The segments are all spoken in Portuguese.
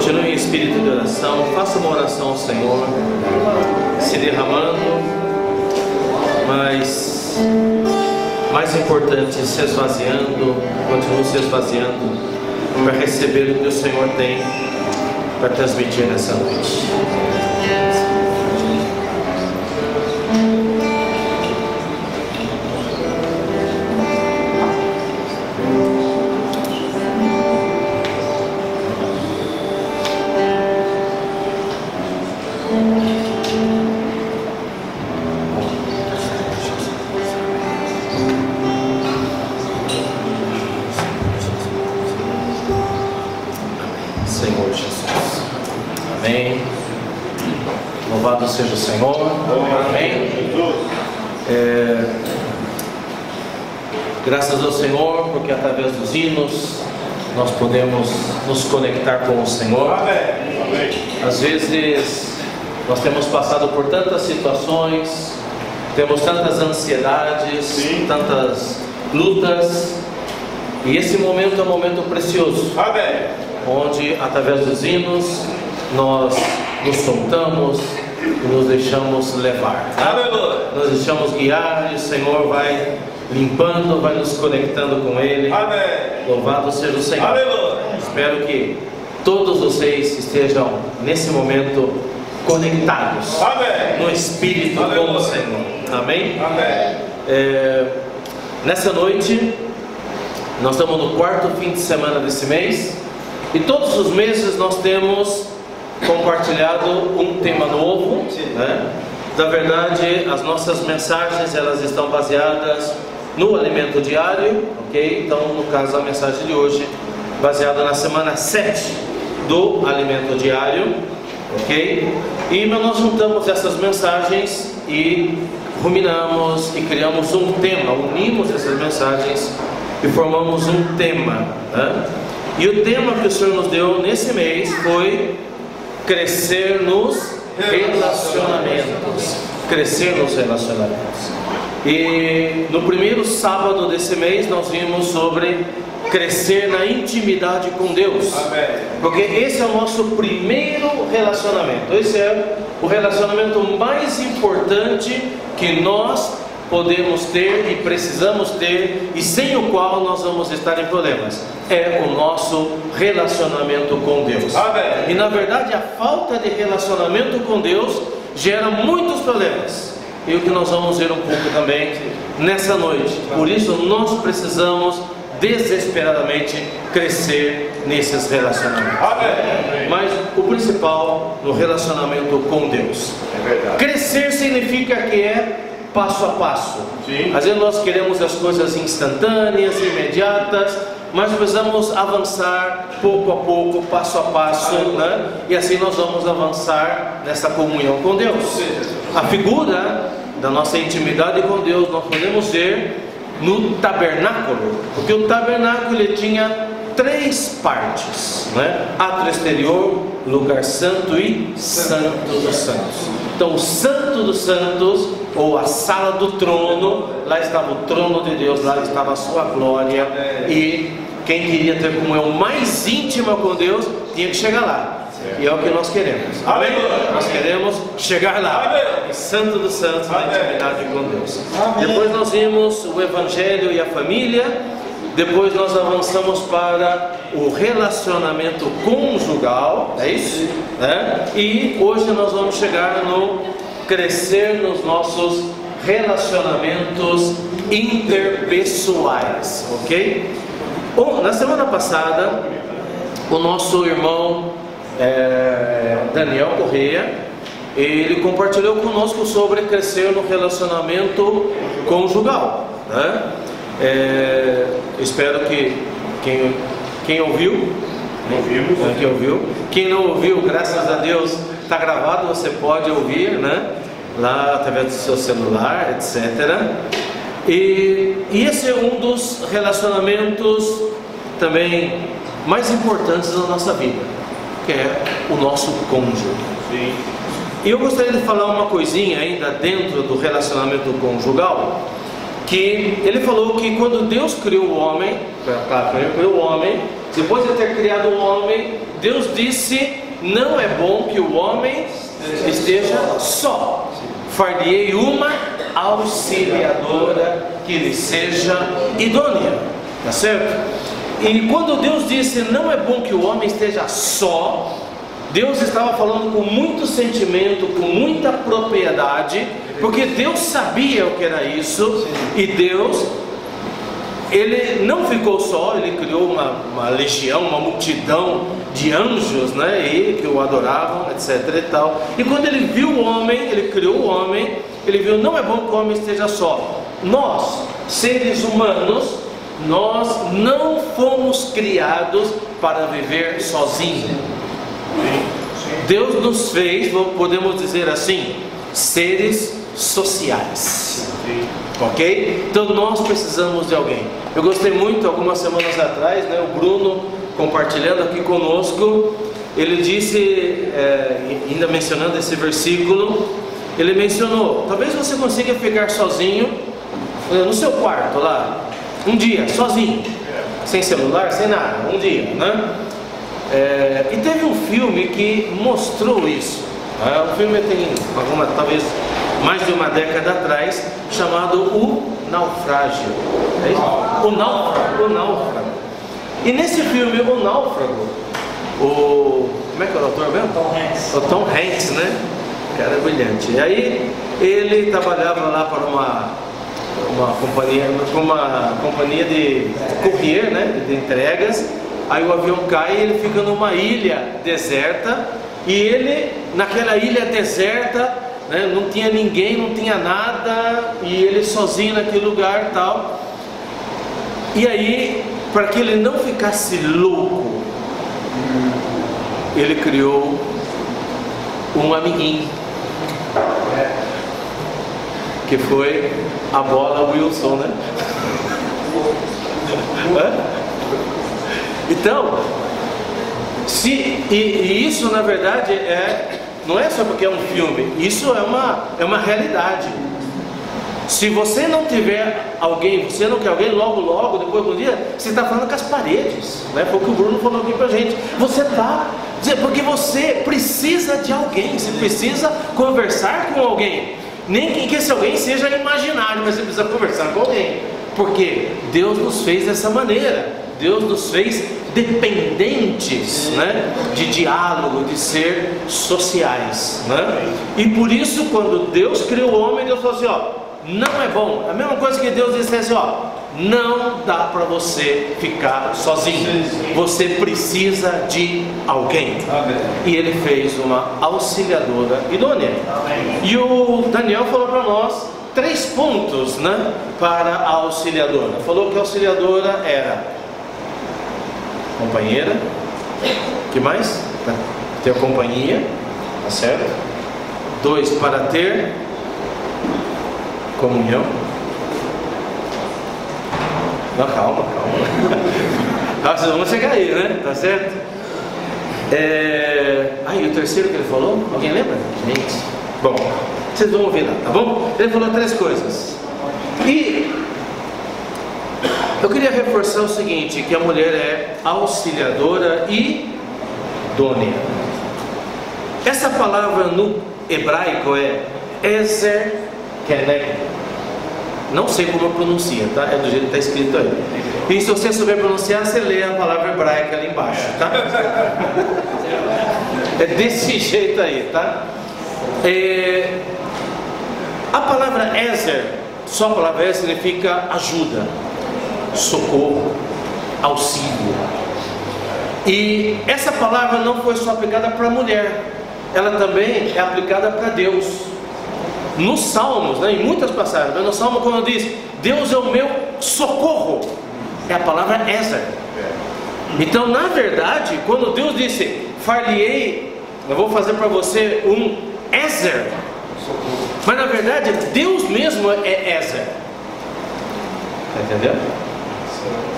Continue em espírito de oração, faça uma oração ao Senhor, se derramando, mas mais importante, se esvaziando, continue se esvaziando para receber o que o Senhor tem para transmitir nessa noite. Senhor Jesus. Amém. Louvado seja o Senhor. Amém. Graças ao Senhor, porque através dos hinos nós podemos nos conectar com o Senhor. Às vezes nós temos passado por tantas situações, temos tantas ansiedades, tantas lutas, e esse momento é um momento precioso. Onde através dos hinos nós nos soltamos e nos deixamos levar, Nos deixamos guiar e o Senhor vai limpando, vai nos conectando com Ele. Louvado seja o Senhor. Espero que todos vocês estejam nesse momento conectados no Espírito com o Senhor. Amém? Nessa noite nós estamos no quarto fim de semana desse mês. E todos os meses nós temos compartilhado um tema novo, Na verdade, as nossas mensagens elas estão baseadas no alimento diário, ok? Então, no caso, a mensagem de hoje baseada na semana 7 do alimento diário, ok? E nós juntamos essas mensagens e ruminamos e criamos um tema, unimos essas mensagens e formamos um tema, E o tema que o Senhor nos deu nesse mês foi crescer nos relacionamentos. Crescer nos relacionamentos. E no primeiro sábado desse mês nós vimos sobre crescer na intimidade com Deus. Porque esse é o nosso primeiro relacionamento. Esse é o relacionamento mais importante que nós podemos ter e precisamos ter, e sem o qual nós vamos estar em problemas. É o nosso relacionamento com Deus. E na verdade a falta de relacionamento com Deus gera muitos problemas, e o que nós vamos ver um pouco também nessa noite. Por isso nós precisamos desesperadamente crescer nesses relacionamentos. Mas o principal no relacionamento com Deus. Crescer significa que é passo a passo. Às vezes nós queremos as coisas instantâneas, imediatas, mas precisamos avançar pouco a pouco, passo a passo, E assim nós vamos avançar nessa comunhão com Deus. A figura da nossa intimidade com Deus nós podemos ver no tabernáculo, porque o tabernáculo ele tinha 3 partes, Átrio exterior, lugar santo e santo dos santos. Então o santo dos santos, ou a sala do trono, lá estava o trono de Deus, lá estava a sua glória, e quem queria ter comunhão mais íntima com Deus tinha que chegar lá. E é o que nós queremos. Amém? Nós queremos chegar lá, santo dos santos, na intimidade com Deus. Depois nós vimos o Evangelho e a família. Depois nós avançamos para o relacionamento conjugal, é isso? E hoje nós vamos chegar no crescer nos nossos relacionamentos interpessoais, ok? Bom, na semana passada, o nosso irmão Daniel Correia, ele compartilhou conosco sobre crescer no relacionamento conjugal, espero que quem ouviu, quem não ouviu, graças a Deus está gravado, você pode ouvir, lá através do seu celular, etc. E esse é um dos relacionamentos também mais importantes da nossa vida, que é o nosso cônjuge. E eu gostaria de falar uma coisinha ainda dentro do relacionamento conjugal, que ele falou que quando Deus criou o homem, depois de ter criado o homem, Deus disse: não é bom que o homem esteja só. Far-lhe-ei uma auxiliadora que lhe seja idônea. Tá certo? E quando Deus disse: não é bom que o homem esteja só, Deus estava falando com muito sentimento, com muita propriedade, porque Deus sabia o que era isso. E Deus, Ele não ficou só, Ele criou uma legião, uma multidão de anjos, né, e que o adoravam, etc e tal. E quando Ele viu o homem, Ele criou o homem, Ele viu: não é bom que o homem esteja só. Nós, seres humanos, nós não fomos criados para viver sozinhos. Deus nos fez, podemos dizer assim, seres sociais. Ok? Então nós precisamos de alguém. Eu gostei muito, algumas semanas atrás, né, o Bruno compartilhando aqui conosco, ele disse, ainda mencionando esse versículo, ele mencionou: talvez você consiga ficar sozinho no seu quarto lá, um dia, sozinho, sem celular, sem nada, um dia, né? E teve um filme que mostrou isso. O filme tem talvez mais de uma década atrás, chamado O Naufrágio. É isso? O Náufrago. E nesse filme, O Náufrago, como é que é o autor mesmo? Tom Hanks. O Tom Hanks, né? Cara brilhante. E aí ele trabalhava lá para uma companhia de courier, né? De entregas. Aí o avião cai e ele fica numa ilha deserta. E ele, naquela ilha deserta, né, não tinha ninguém, não tinha nada, e ele sozinho naquele lugar e tal. E aí, para que ele não ficasse louco, ele criou um amiguinho, que foi a bola Wilson, né? Então, e isso na verdade não é só porque é um filme, isso é uma realidade. Se você não tiver alguém, você não quer alguém, logo, depois do dia, você está falando com as paredes, né? Foi o que o Bruno falou aqui pra gente. Você está, porque você precisa de alguém, você precisa conversar com alguém. Nem que esse alguém seja imaginário, mas você precisa conversar com alguém. Porque Deus nos fez dessa maneira. Deus nos fez dependentes, né, de diálogo, de ser sociais, né? E por isso, quando Deus criou o homem, Deus falou assim: ó, não é bom. A mesma coisa que Deus disse assim: ó, não dá para você ficar sozinho. Você precisa de alguém. Amém. E Ele fez uma auxiliadora idônea. Amém. E o Daniel falou para nós 3 pontos, né, para a auxiliadora. Falou que a auxiliadora era companheira. Que mais? Ter companhia, tá certo? 2, para ter comunhão. Não, calma. Vocês vão chegar aí, né? Tá certo? E o terceiro que ele falou? Alguém lembra? Gente, bom, vocês vão ouvir lá, tá bom? Ele falou 3 coisas. E eu queria reforçar o seguinte, que a mulher é auxiliadora e idônea. Essa palavra no hebraico é Ezer Keneged. Não sei como pronuncia, tá? É do jeito que está escrito aí. E se você souber pronunciar, você lê a palavra hebraica ali embaixo, tá? É desse jeito aí, tá? A palavra Ezer, só a palavra Ezer significa ajuda, socorro, auxílio. E essa palavra não foi só aplicada para a mulher, ela também é aplicada para Deus. Nos Salmos, né, em muitas passagens, mas no Salmo, quando diz Deus é o meu socorro, é a palavra Ezer. Então, na verdade, quando Deus disse far-lhe-ei, eu vou fazer para você um Ezer, mas na verdade Deus mesmo é Ezer. Está entendendo?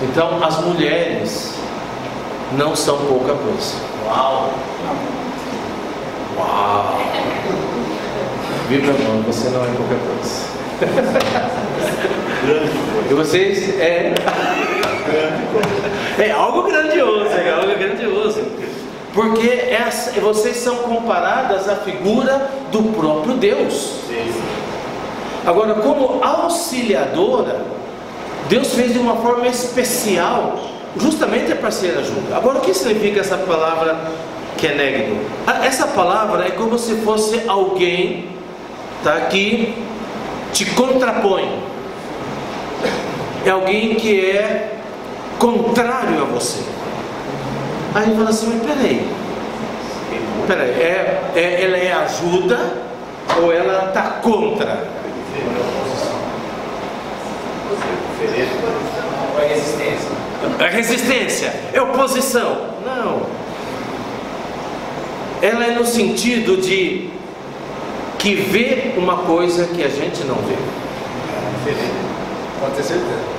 Então, as mulheres não são pouca coisa. Uau! Viu, meu irmão? Você não é pouca coisa. E vocês É algo grandioso, é algo grandioso. Porque vocês são comparadas à figura do próprio Deus. Agora, como auxiliadora, Deus fez de uma forma especial, justamente para ser ajuda. Agora, o que significa essa palavra kenegdo? Essa palavra é como se fosse alguém, tá, que te contrapõe. É alguém que é contrário a você. Aí ele fala assim, mas peraí, ela é ajuda ou ela está contra? É resistência. É resistência, é oposição. Não. Ela é no sentido de que vê uma coisa que a gente não vê. Pode ter certeza.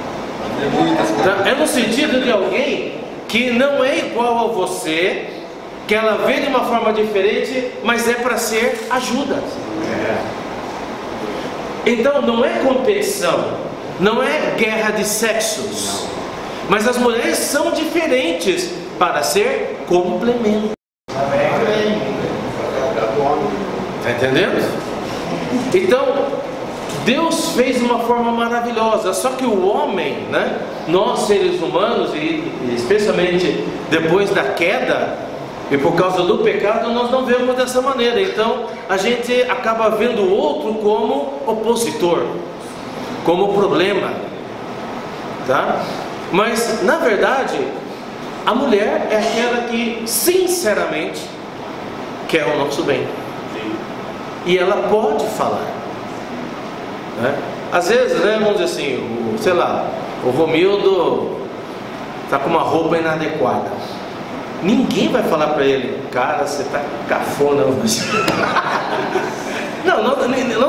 É no sentido de alguém que não é igual a você, que ela vê de uma forma diferente, mas é para ser ajuda. Então não é competição, não é guerra de sexos, mas as mulheres são diferentes para ser complemento. Está entendendo? Então Deus fez de uma forma maravilhosa, só que o homem, né, nós seres humanos, e especialmente depois da queda, e por causa do pecado, nós não vemos dessa maneira. Então a gente acaba vendo o outro como opositor, como problema, tá? Mas na verdade, a mulher é aquela que sinceramente quer o nosso bem, e ela pode falar. Né? Às vezes, né, vamos dizer assim, sei lá, o Romildo está com uma roupa inadequada. Ninguém vai falar para ele, cara, você está cafona hoje. Não, nós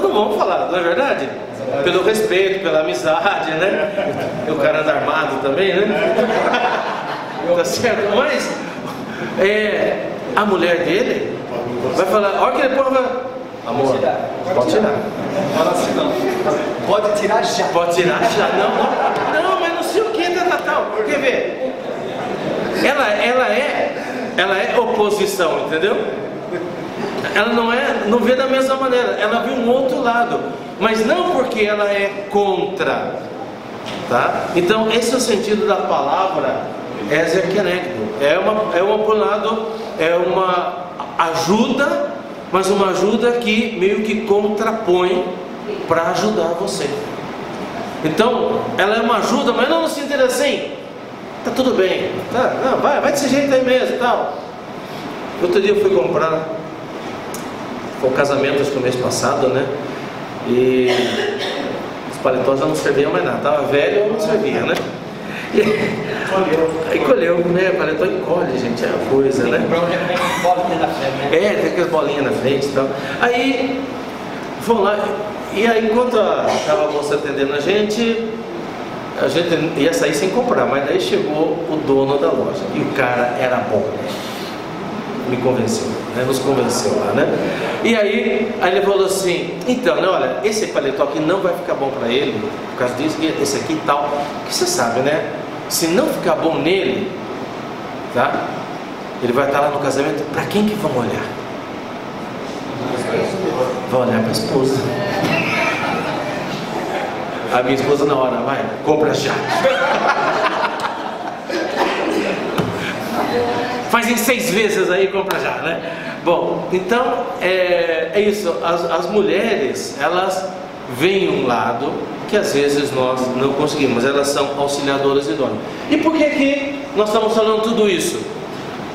não vamos falar, não é verdade? Pelo respeito, pela amizade, né? O cara anda armado também, né? Tá certo? Mas a mulher dele vai falar, olha que depois vai... Amor, pode tirar. Fala assim, não. Pode tirar já. Pode tirar já. Não, mas não sei o que, tal. Quer ver? Ela é oposição, entendeu? Ela não vê da mesma maneira. Ela vê um outro lado, mas não porque ela é contra, tá? Então esse é o sentido da palavra Ezer Kenegdo. É uma ajuda, mas uma ajuda que meio que contrapõe para ajudar você. Então, ela é uma ajuda, mas não no sentido assim, tá tudo bem, tá, não, vai desse jeito aí mesmo, tal. Outro dia eu fui comprar, foi um casamento, acho que no mês passado, né? E os paletós já não serviam mais nada, tava velho ou não servia, né? Aí colheu, né? Paletó encolhe, gente, é a coisa, né? Tem aquelas bolinhas na frente e tal. Aí, vamos lá, e aí enquanto estava a moça atendendo a gente ia sair sem comprar, mas daí chegou o dono da loja, e o cara era bom, me convenceu, né? Nos convenceu lá, né? E aí ele falou assim, então, né, olha, esse paletó aqui não vai ficar bom para ele, por causa disso, esse aqui e tal, que você sabe, né? Se não ficar bom nele, tá? Ele vai estar lá no casamento, para quem que vão olhar? Vão olhar para a esposa. A minha esposa na hora, vai, compra já. Faz em 6 vezes aí, compra já, né? Bom, então é isso. As mulheres, elas veem um lado que às vezes nós não conseguimos. Elas são auxiliadoras idôneas. E por que nós estamos falando tudo isso?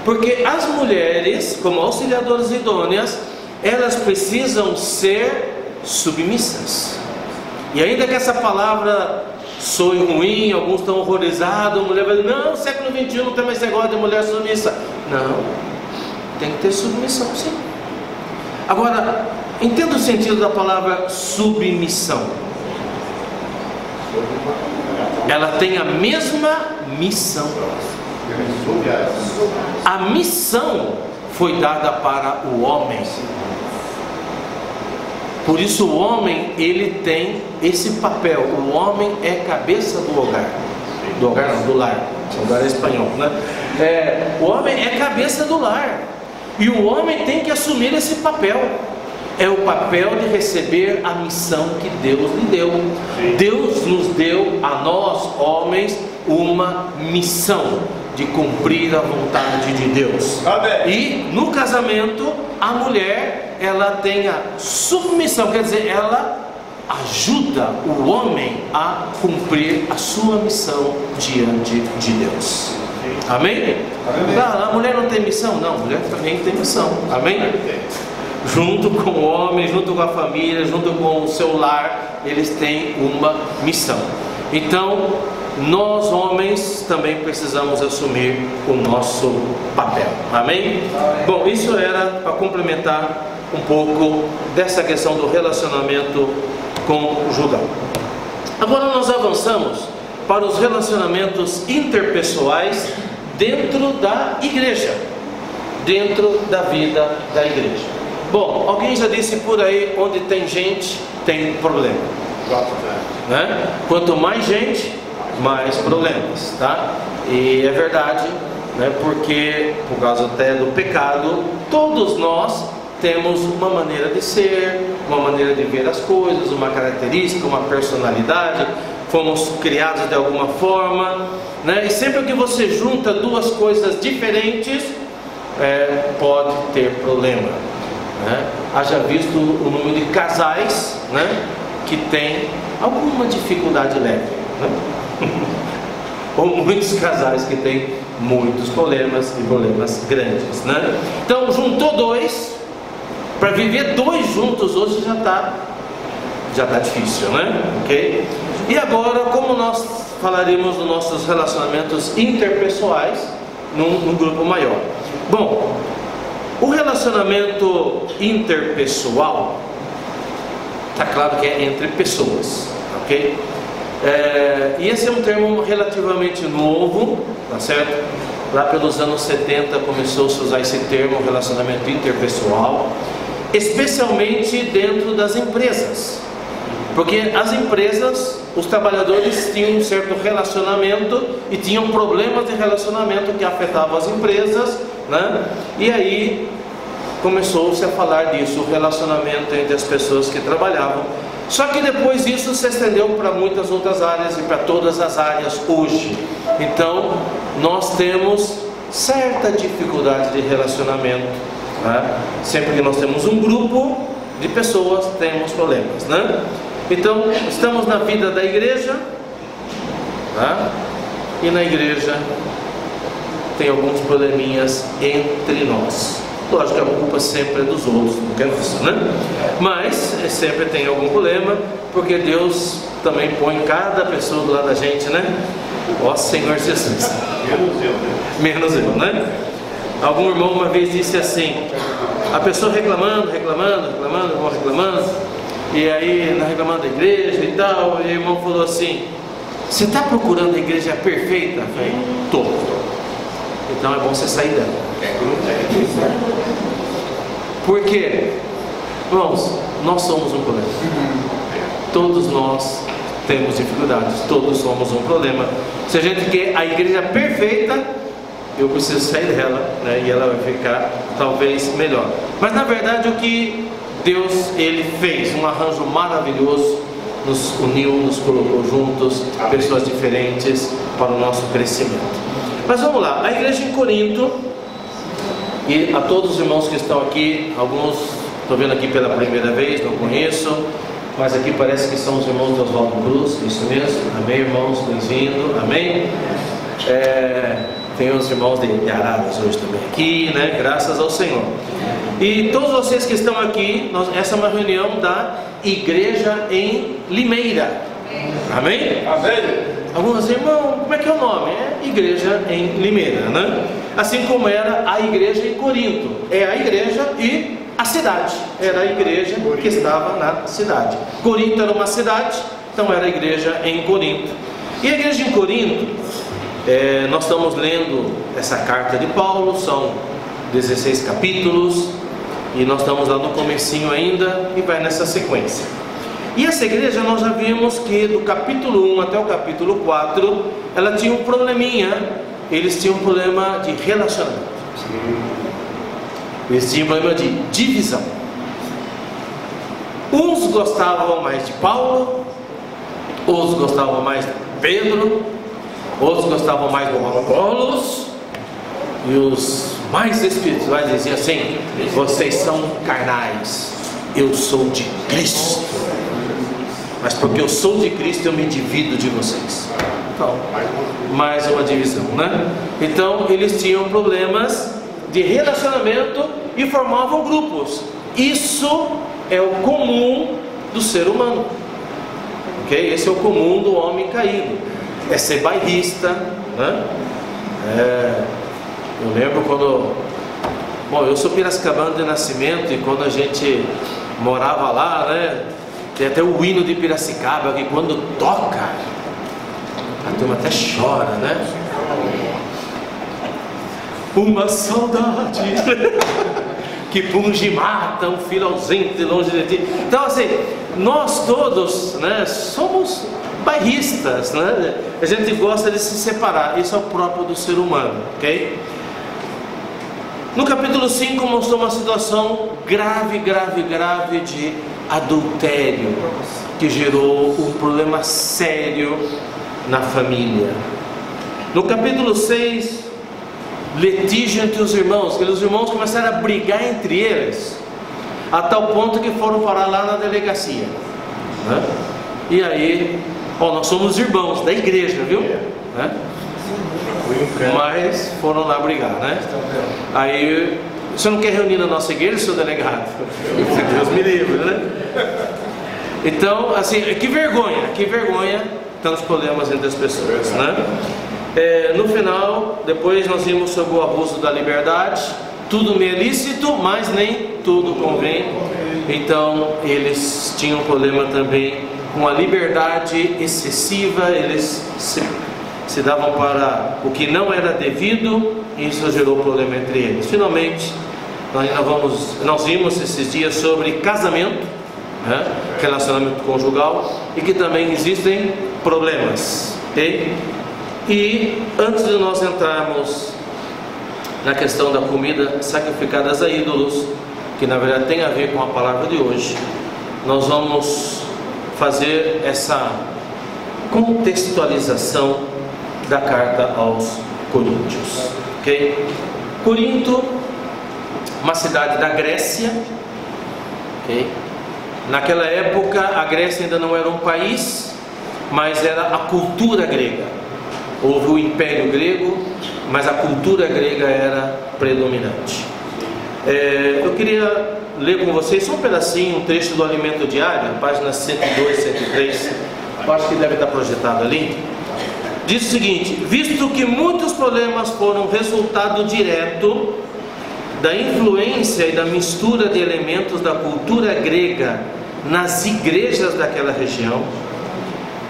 Porque as mulheres, como auxiliadoras idôneas, elas precisam ser submissas. E ainda que essa palavra soe ruim, alguns estão horrorizados, a mulher vai dizer, não, século XXI não tem mais negócio de mulher submissa. Não, tem que ter submissão, sim. Agora, entenda o sentido da palavra submissão. Ela tem a mesma missão. A missão foi dada para o homem. Por isso o homem, ele tem esse papel. O homem é cabeça do hogar. Do hogar não, do lar. Hogar é espanhol, né? O homem é cabeça do lar. E o homem tem que assumir esse papel. É o papel de receber a missão que Deus lhe deu. Deus nos deu, a nós homens, uma missão de cumprir a vontade de Deus. E no casamento, a mulher, ela tem a submissão, quer dizer, ela ajuda o homem a cumprir a sua missão diante de Deus. Amém? A mulher não tem missão? Não, a mulher também tem missão. Amém? Junto com o homem, junto com a família, junto com o seu lar, eles têm uma missão. Então, nós homens também precisamos assumir o nosso papel. Amém? Bom, isso era para complementar um pouco dessa questão do relacionamento conjugal. Agora nós avançamos para os relacionamentos interpessoais dentro da igreja, dentro da vida da igreja. Bom, alguém já disse por aí, onde tem gente, tem problema, né? Quanto mais gente, mais problemas, tá? E é verdade, né? Porque por causa até do pecado, todos nós temos uma maneira de ser, uma maneira de ver as coisas, uma característica, uma personalidade. Fomos criados de alguma forma, né? E sempre que você junta duas coisas diferentes, pode ter problema, né? Haja visto o número de casais, né, que tem alguma dificuldade leve, né? Ou muitos casais que têm muitos problemas e problemas grandes, né? Então juntou dois, para viver dois juntos hoje já está difícil, né? Ok? E agora, como nós falaremos dos nossos relacionamentos interpessoais num grupo maior? Bom, o relacionamento interpessoal, está claro que é entre pessoas, ok? E esse é um termo relativamente novo, tá certo? Lá pelos anos 70 começou-se a usar esse termo, relacionamento interpessoal, especialmente dentro das empresas. Porque as empresas, os trabalhadores tinham um certo relacionamento e tinham problemas de relacionamento que afetavam as empresas, né? E aí começou-se a falar disso, o relacionamento entre as pessoas que trabalhavam. Só que depois isso se estendeu para muitas outras áreas e para todas as áreas hoje. Então nós temos certa dificuldade de relacionamento, né? Sempre que nós temos um grupo de pessoas, temos problemas, né? Então, estamos na vida da igreja, tá? E na igreja tem alguns probleminhas entre nós. Lógico que a culpa sempre é dos outros, não quero isso, né? Mas sempre tem algum problema, porque Deus também põe cada pessoa do lado da gente, né? Ó Senhor Jesus. Menos eu, né? Algum irmão uma vez disse assim, a pessoa reclamando, e aí reclamando da igreja e tal, e o irmão falou assim, você está procurando a igreja perfeita? Eu falei, tô. Então é bom você sair dela. Por quê? Irmãos, nós somos um problema. Todos nós temos dificuldades, todos somos um problema. Se a gente quer a igreja perfeita, eu preciso sair dela, né? E ela vai ficar talvez melhor. Mas na verdade o que Deus, Ele fez um arranjo maravilhoso, nos uniu, nos colocou juntos, pessoas diferentes para o nosso crescimento. Mas vamos lá, a igreja em Corinto, e a todos os irmãos que estão aqui, alguns estou vendo aqui pela primeira vez, não conheço, mas aqui parece que são os irmãos de Oswaldo Cruz, isso mesmo, amém irmãos, bem-vindo, amém? Tem os irmãos de Araras hoje também aqui, né? Graças ao Senhor. E todos vocês que estão aqui, essa é uma reunião da igreja em Limeira. Amém? Amém. Alguns irmãos, como é que é o nome? É igreja em Limeira, né? Assim como era a igreja em Corinto. É a igreja e a cidade. Era a igreja que estava na cidade. Corinto era uma cidade, então era a igreja em Corinto. E a igreja em Corinto, nós estamos lendo essa carta de Paulo, são 16 capítulos, e nós estamos lá no comecinho ainda, e vai nessa sequência. E essa igreja, nós já vimos que do capítulo 1 até o capítulo 4, ela tinha um probleminha. Eles tinham um problema de relacionamento. Eles tinham um problema de divisão. Uns gostavam mais de Paulo, outros gostavam mais de Pedro, outros gostavam mais do Apolos, e os mais espirituais diziam assim: vocês são carnais, eu sou de Cristo, mas porque eu sou de Cristo eu me divido de vocês. Então, mais uma divisão, né? Então eles tinham problemas de relacionamento e formavam grupos. Isso é o comum do ser humano, ok? Esse é o comum do homem caído, é ser bairrista, né? Eu lembro quando, bom, eu sou piracicabano de nascimento, e quando a gente morava lá, né, tem até o hino de Piracicaba, que quando toca, a turma até chora, né? Uma saudade que punge e mata um filho ausente longe de ti. Então assim, nós todos, né, somos bairristas, né? A gente gosta de se separar. Isso é o próprio do ser humano, ok? No capítulo 5 mostrou uma situação grave de adultério, que gerou um problema sério na família. No capítulo 6, litígio entre os irmãos, que os irmãos começaram a brigar entre eles, a tal ponto que foram parar lá na delegacia, né? E aí, nós somos irmãos da igreja, viu? Né? Mas foram lá brigar, né? Aí, você não quer reunir na nossa igreja, seu delegado? Deus me livre, né? Então, assim, que vergonha tantos problemas entre as pessoas, né? No final, depois nós vimos sobre o abuso da liberdade. Tudo me é lícito, mas nem tudo convém. Então, eles tinham um problema também com a liberdade excessiva. Eles se davam para o que não era devido, e isso gerou problema entre eles. Finalmente, nós vimos esses dias sobre casamento, né? Relacionamento conjugal, e que também existem problemas, ok? E antes de nós entrarmos na questão da comida sacrificadas a ídolos, que na verdade tem a ver com a palavra de hoje, nós vamos fazer essa contextualização da carta aos Coríntios, ok? Corinto, uma cidade da Grécia, ok? Naquela época a Grécia ainda não era um país, mas era a cultura grega. Houve o Império Grego, mas a cultura grega era predominante. Eu queria ler com vocês só um pedacinho, um trecho do Alimento Diário, páginas 102, 103, eu acho que deve estar projetado ali. Diz o seguinte: visto que muitos problemas foram resultado direto da influência e da mistura de elementos da cultura grega nas igrejas daquela região,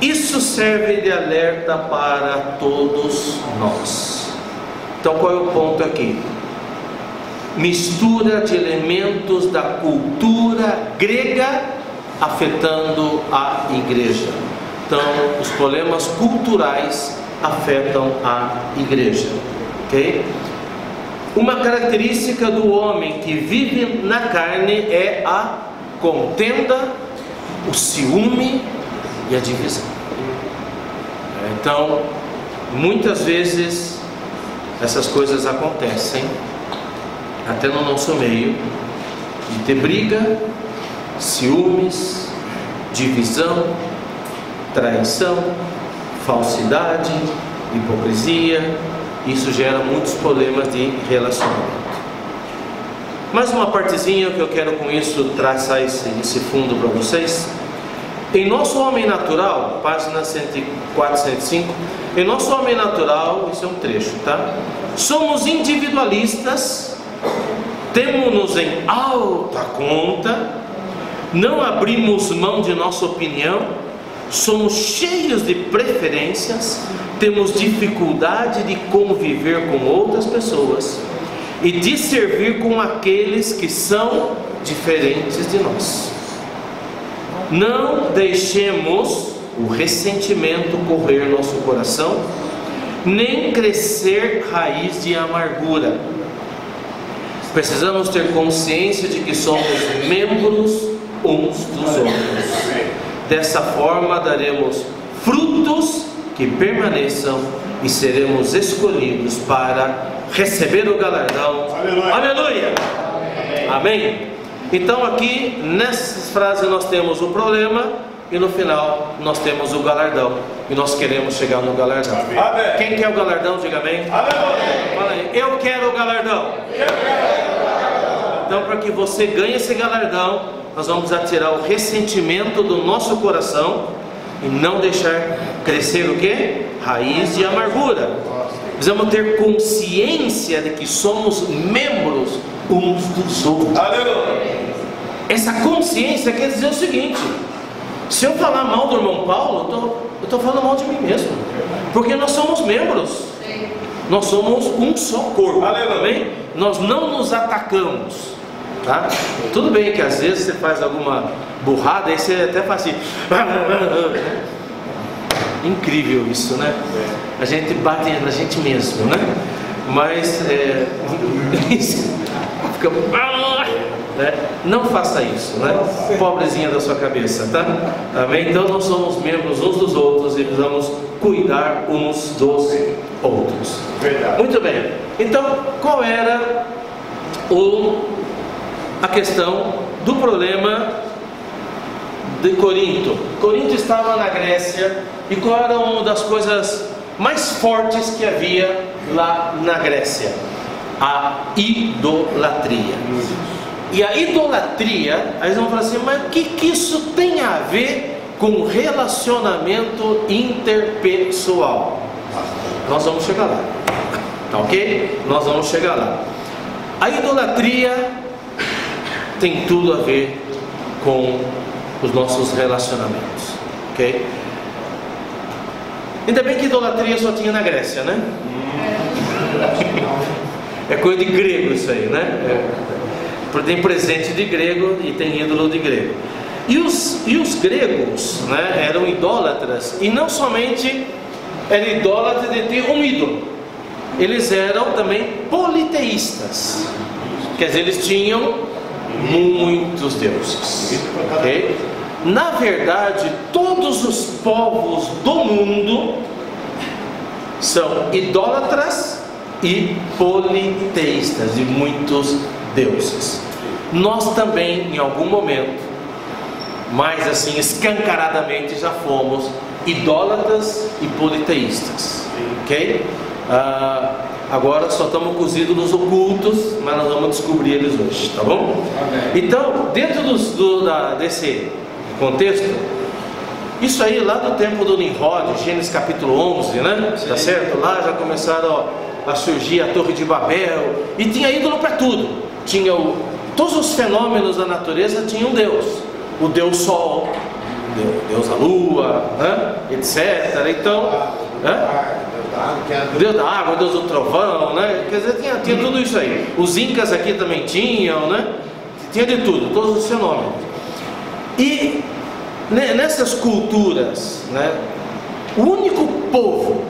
isso serve de alerta para todos nós. Então qual é o ponto aqui? Mistura de elementos da cultura grega afetando a igreja. Então os problemas culturais afetam a igreja, ok? Uma característica do homem que vive na carne é a contenda, o ciúme e a divisão. Então, muitas vezes essas coisas acontecem até no nosso meio, de ter briga, ciúmes, divisão, traição, falsidade, hipocrisia. Isso gera muitos problemas de relacionamento. Mais uma partezinha que eu quero com isso traçar esse fundo para vocês. Em nosso homem natural, página 104, 105, em nosso homem natural, isso é um trecho, tá? Somos individualistas, temos-nos em alta conta, não abrimos mão de nossa opinião, somos cheios de preferências, temos dificuldade de conviver com outras pessoas e de servir com aqueles que são diferentes de nós. Não deixemos o ressentimento correr nosso coração, nem crescer raiz de amargura. Precisamos ter consciência de que somos membros uns dos outros. Dessa forma daremos frutos que permaneçam e seremos escolhidos para receber o galardão. Aleluia! Aleluia. Amém? Então aqui nessas frases nós temos o problema e no final nós temos o galardão. E nós queremos chegar no galardão. Amém. Quem quer o galardão, diga amém. Aleluia. Fala aí, eu quero o galardão. Então para que você ganhe esse galardão, nós vamos tirar o ressentimento do nosso coração e não deixar crescer o quê? Raiz de amargura. Precisamos ter consciência de que somos membros uns dos outros. Aleluia. Essa consciência quer dizer o seguinte: se eu falar mal do irmão Paulo, eu estou falando mal de mim mesmo, porque nós somos membros. Nós somos um só corpo. Amém? Nós não nos atacamos. Tá? Tudo bem que às vezes você faz alguma burrada e você até faz assim. Incrível isso, né? A gente bate na gente mesmo, né? Mas fica, né? Não faça isso, né? Pobrezinha da sua cabeça, tá? Amém? Então nós somos membros uns dos outros e precisamos cuidar uns dos outros. Verdade. Muito bem. Então qual era a questão do problema de Corinto? Corinto estava na Grécia, e qual era uma das coisas mais fortes que havia lá na Grécia? A idolatria. E a idolatria, aí eles vão falar assim, mas o que isso tem a ver com relacionamento interpessoal? Nós vamos chegar lá, tá ok? Nós vamos chegar lá. A idolatria tem tudo a ver com os nossos relacionamentos, ok? Ainda bem que idolatria só tinha na Grécia, né? É coisa de grego isso aí, né? Tem presente de grego e tem ídolo de grego. E os gregos, né, eram idólatras, e não somente eram idólatras de ter um ídolo, eles eram também politeístas. Quer dizer, eles tinham muitos deuses, okay? Na verdade, todos os povos do mundo são idólatras e politeístas, de muitos deuses. Nós também, em algum momento, mais assim escancaradamente, já fomos idólatras e politeístas, ok? Agora só estamos com os ídolos ocultos, mas nós vamos descobrir eles hoje, tá bom? Amém. Então, dentro desse contexto, isso aí lá do tempo do Nimrod, Gênesis capítulo 11, né? Sim. Tá certo? Lá já começaram a surgir a Torre de Babel, e tinha ídolo para tudo. Tinha todos os fenômenos da natureza tinham um Deus. O Deus Sol, Deus da Lua, né? Etc. Então, Deus da água, Deus do trovão, né? Quer dizer, tinha tudo isso aí. Os incas aqui também tinham, né? Tinha de tudo, todos os fenômenos. E nessas culturas, né, o único povo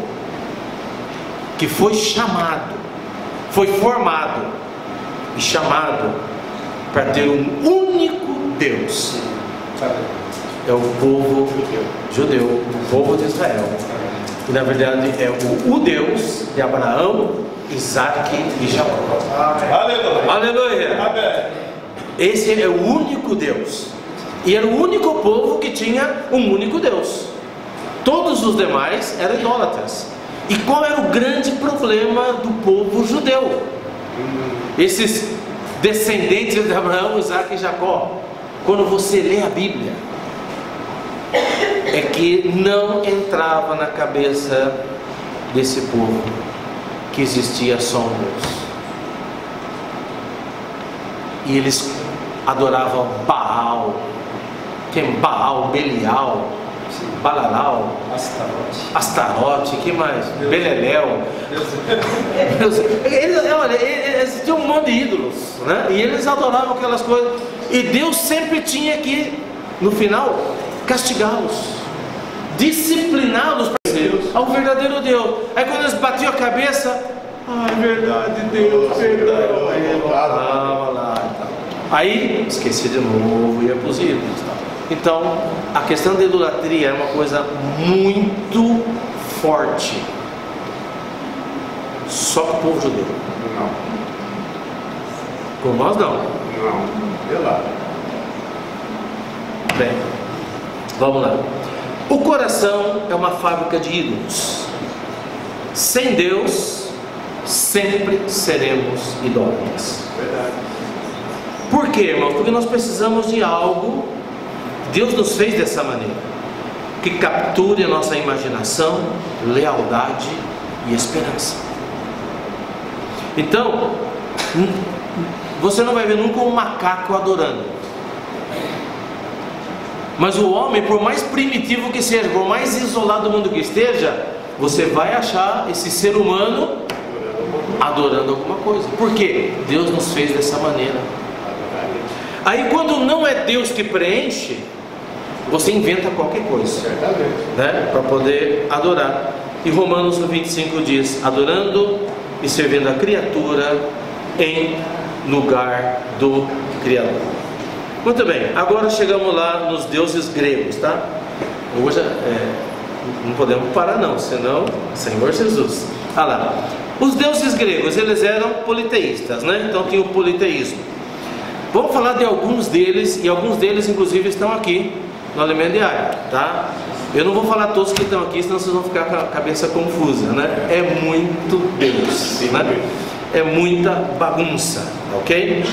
que foi chamado, foi formado e chamado para ter um único Deus é o povo judeu, o povo de Israel. E na verdade é o Deus de Abraão, Isaac e Jacó. Aleluia! Aleluia! Esse é o único Deus. E era o único povo que tinha um único Deus. Todos os demais eram idólatras. E qual era o grande problema do povo judeu? Esses descendentes de Abraão, Isaac e Jacó. Quando você lê a Bíblia, é que não entrava na cabeça desse povo que existia só um Deus. E eles adoravam Baal, Baal, Belial, Balalau, Astarote, que mais? Beleléu. Eles tinham um monte de ídolos, né? E eles adoravam aquelas coisas. E Deus sempre tinha que no final, castigá-los, discipliná-los para ser ao verdadeiro Deus. Aí quando eles batiam a cabeça, verdade, Deus, perdão. Aí voltava lá e tal. Aí esquecia de novo, ia para os ídolos. Então, a questão da idolatria é uma coisa muito forte. Só com o povo judeu. Não. Com nós não. Não. Sei lá. Bem, vamos lá. O coração é uma fábrica de ídolos. Sem Deus, sempre seremos idólatras. Verdade. Por quê, irmãos? Porque nós precisamos de algo. Deus nos fez dessa maneira, que capture a nossa imaginação, lealdade e esperança. Então, você não vai ver nunca um macaco adorando. Mas o homem, por mais primitivo que seja, por mais isolado do mundo que esteja, você vai achar esse ser humano adorando alguma coisa. Por quê? Deus nos fez dessa maneira. Aí quando não é Deus que preenche, você inventa qualquer coisa, né, para poder adorar. E Romanos 25 diz: adorando e servindo a criatura em lugar do Criador. Muito bem, agora chegamos lá nos deuses gregos, tá? Hoje não podemos parar não, senão, Senhor Jesus. Ah lá, os deuses gregos, eles eram politeístas, né? Então tinha o politeísmo. Vamos falar de alguns deles, e alguns deles inclusive estão aqui no Alimento Diário, tá? Eu não vou falar todos que estão aqui, senão vocês vão ficar com a cabeça confusa, né? É muito Deus, né? É muita bagunça, ok?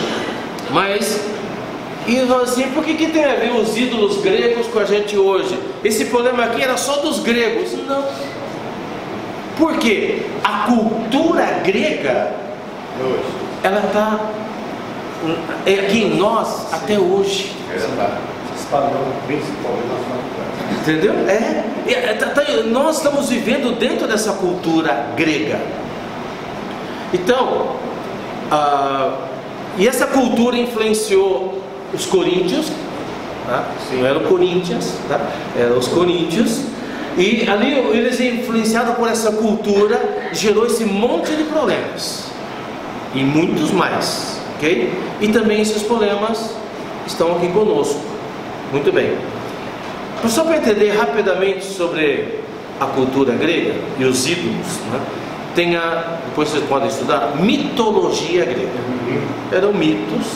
Mas, e assim, por que tem a ver os ídolos gregos com a gente hoje? Esse problema aqui era só dos gregos? Não. Por quê? A cultura grega, ela está aqui em nós até hoje. Entendeu? Nós estamos vivendo dentro dessa cultura grega. Então, e essa cultura influenciou os coríntios, tá? Não eram Coríntios, tá? Eram os coríntios. E ali eles, influenciados por essa cultura, gerou esse monte de problemas. E muitos mais, ok? E também esses problemas estão aqui conosco. Muito bem. Só para entender rapidamente sobre a cultura grega e os ídolos, né? Depois vocês podem estudar mitologia grega. Eram mitos,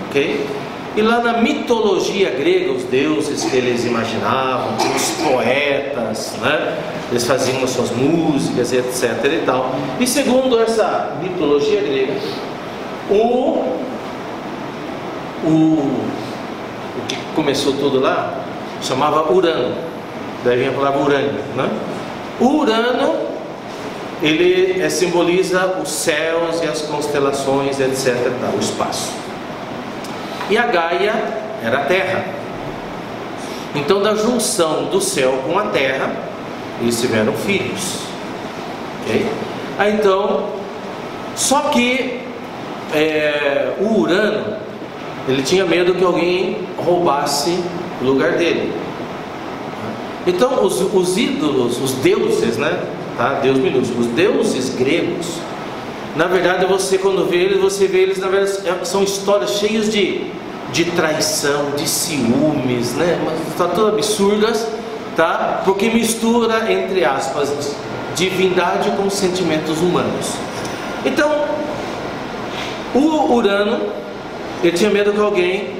ok? E lá na mitologia grega, os deuses que eles imaginavam, os poetas, né? Eles faziam as suas músicas, etc. e tal. E segundo essa mitologia grega, o que começou tudo lá chamava Urano. Daí vem a palavra Urânio, né? O Urano, ele simboliza os céus e as constelações, etc. o espaço. E a Gaia era a terra. Então, da junção do céu com a terra, eles tiveram filhos, ok? Aí, então, só que o Urano, ele tinha medo que alguém roubasse o lugar dele. Então os ídolos, os deuses, né? Tá? Deus minúsculo, os deuses gregos, na verdade você quando vê eles, você vê eles, na verdade são histórias cheias de traição, de ciúmes, né? Está tudo absurdas, tá? Porque mistura, entre aspas, divindade com sentimentos humanos. Então o Urano, ele tinha medo que alguém,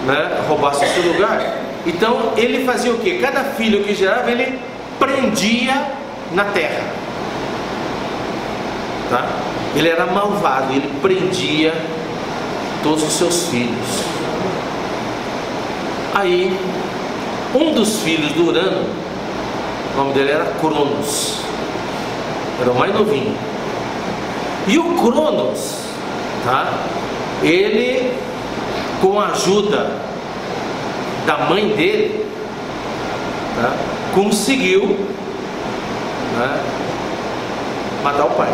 né, roubasse o seu lugar. Então ele fazia o que? Cada filho que gerava, ele prendia na terra, tá? Ele era malvado, ele prendia todos os seus filhos. Aí um dos filhos do Urano, o nome dele era Cronos, era o mais novinho. E o Cronos, tá? Ele, com a ajuda da mãe dele, tá? Conseguiu, né, matar o pai.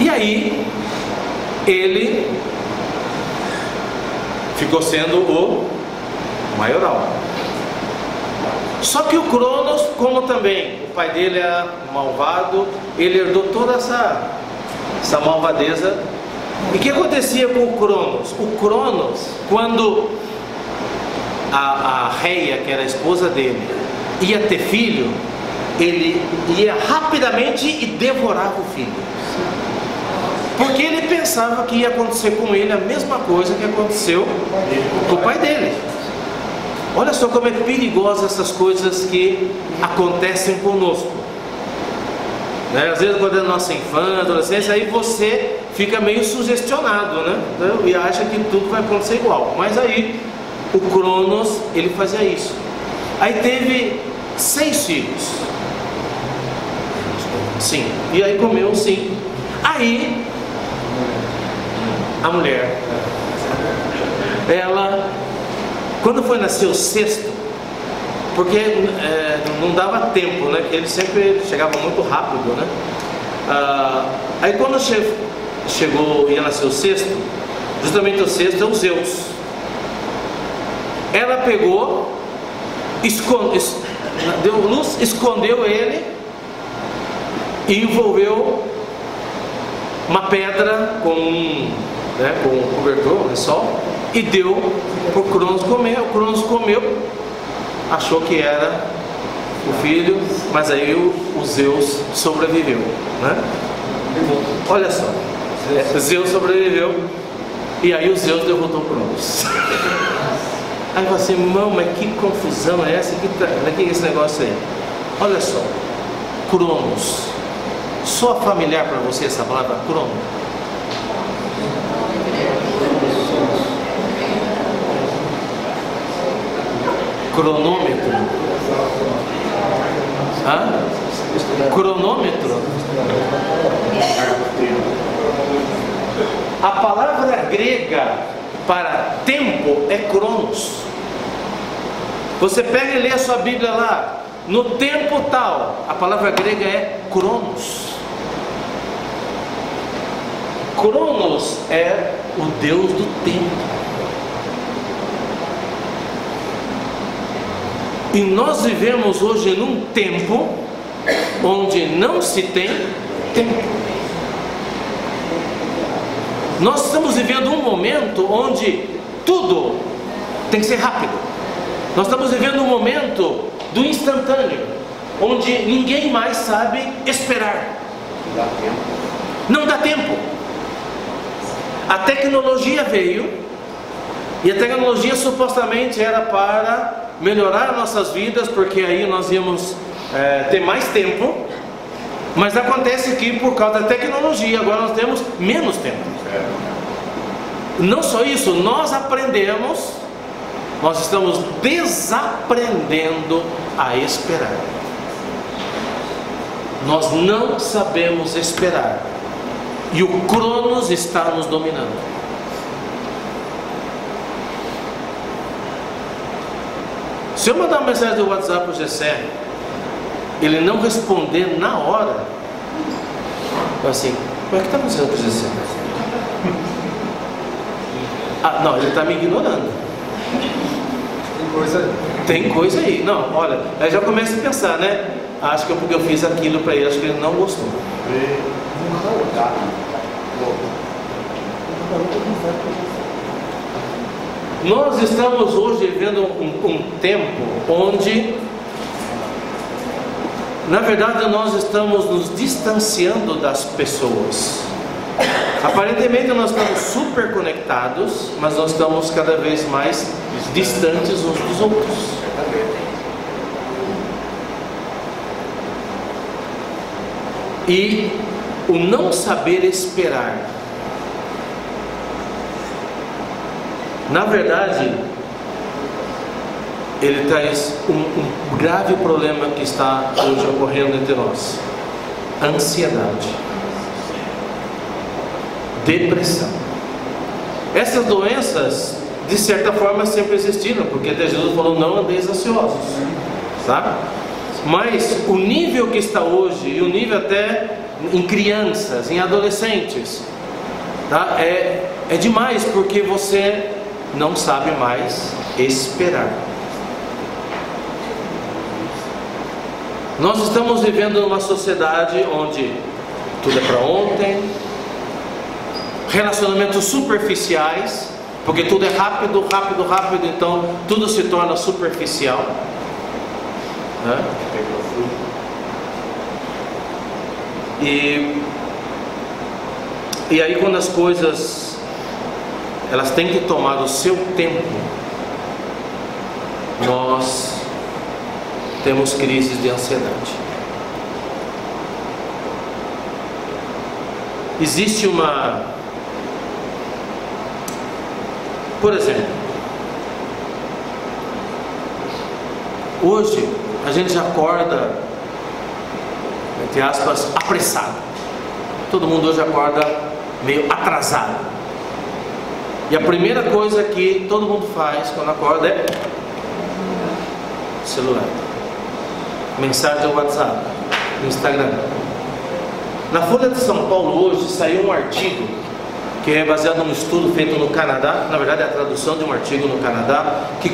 E aí ele ficou sendo o maioral. Só que o Cronos, como também o pai dele era malvado, ele herdou toda essa malvadeza. E o que acontecia com o Cronos? O Cronos, quando a Reia, que era a esposa dele, ia ter filho, ele ia rapidamente e devorava o filho, porque ele pensava que ia acontecer com ele a mesma coisa que aconteceu com o pai dele. Olha só como é perigosa essas coisas que acontecem conosco, né? Às vezes quando é nossa infância, adolescência, aí você fica meio sugestionado, né? E acha que tudo vai acontecer igual. Mas aí o Cronos, ele fazia isso. Aí teve 6 filhos. Sim. E aí comeu 5. Aí a mulher, ela, quando foi nascer o 6º, porque não dava tempo, né? Ele sempre chegava muito rápido, né? Aí quando chegou, ia nascer o 6º, justamente o 6º é o Zeus. Ela pegou, deu luz, escondeu ele e envolveu uma pedra com um cobertor, um lençol, e deu para o Cronos comer. O Cronos comeu, achou que era o filho, mas aí o Zeus sobreviveu, né? Olha só, Zeus sobreviveu, e aí o Zeus derrotou o Cronos. Aí você, irmão, mas que confusão é essa? Que é esse negócio aí? Olha só, Cronos. Soa familiar para você essa palavra Cronos? Cronômetro? Cronômetro? A palavra grega para tempo é Cronos. Você pega e lê a sua Bíblia lá, no tempo tal, a palavra grega é Cronos. Cronos é o Deus do tempo. E nós vivemos hoje num tempo onde não se tem tempo. Nós estamos vivendo um momento onde tudo tem que ser rápido. Nós estamos vivendo um momento do instantâneo, onde ninguém mais sabe esperar. Não dá tempo. A tecnologia veio, e a tecnologia supostamente era para melhorar nossas vidas, porque aí nós íamos ter mais tempo. Mas acontece que por causa da tecnologia agora nós temos menos tempo. Não só isso, nós estamos desaprendendo a esperar. Nós não sabemos esperar, e o Cronos está nos dominando. Se eu mandar uma mensagem do WhatsApp para o Gessé, ele não responder na hora, eu assim, mas o que está acontecendo com o Gessé? Não, ele está me ignorando. Tem coisa aí. Não, olha, aí já começa a pensar, né? Acho que é porque eu fiz aquilo para ele, acho que ele não gostou. Nós estamos hoje vivendo um tempo onde, na verdade, nós estamos nos distanciando das pessoas. Aparentemente nós estamos super conectados, mas nós estamos cada vez mais distantes uns dos outros. E o não saber esperar, na verdade, ele traz um grave problema que está hoje ocorrendo entre nós: ansiedade, depressão. Essas doenças, de certa forma, sempre existiram, porque até Jesus falou: não andeis ansiosos, tá? Mas o nível que está hoje, e o nível até em crianças, em adolescentes, tá? É demais, porque você não sabe mais esperar. Nós estamos vivendo numa sociedade onde tudo é para ontem, relacionamentos superficiais, porque tudo é rápido, rápido, rápido, então tudo se torna superficial, né? E aí quando as coisas elas têm que tomar o seu tempo, nós temos crises de ansiedade. Existe por exemplo, hoje a gente já acorda, entre aspas, apressado. Todo mundo hoje acorda meio atrasado. E a primeira coisa que todo mundo faz quando acorda é celular, mensagem do WhatsApp, no Instagram. Na Folha de São Paulo hoje saiu um artigo que é baseado num estudo feito no Canadá. Na verdade é a tradução de um artigo no Canadá, que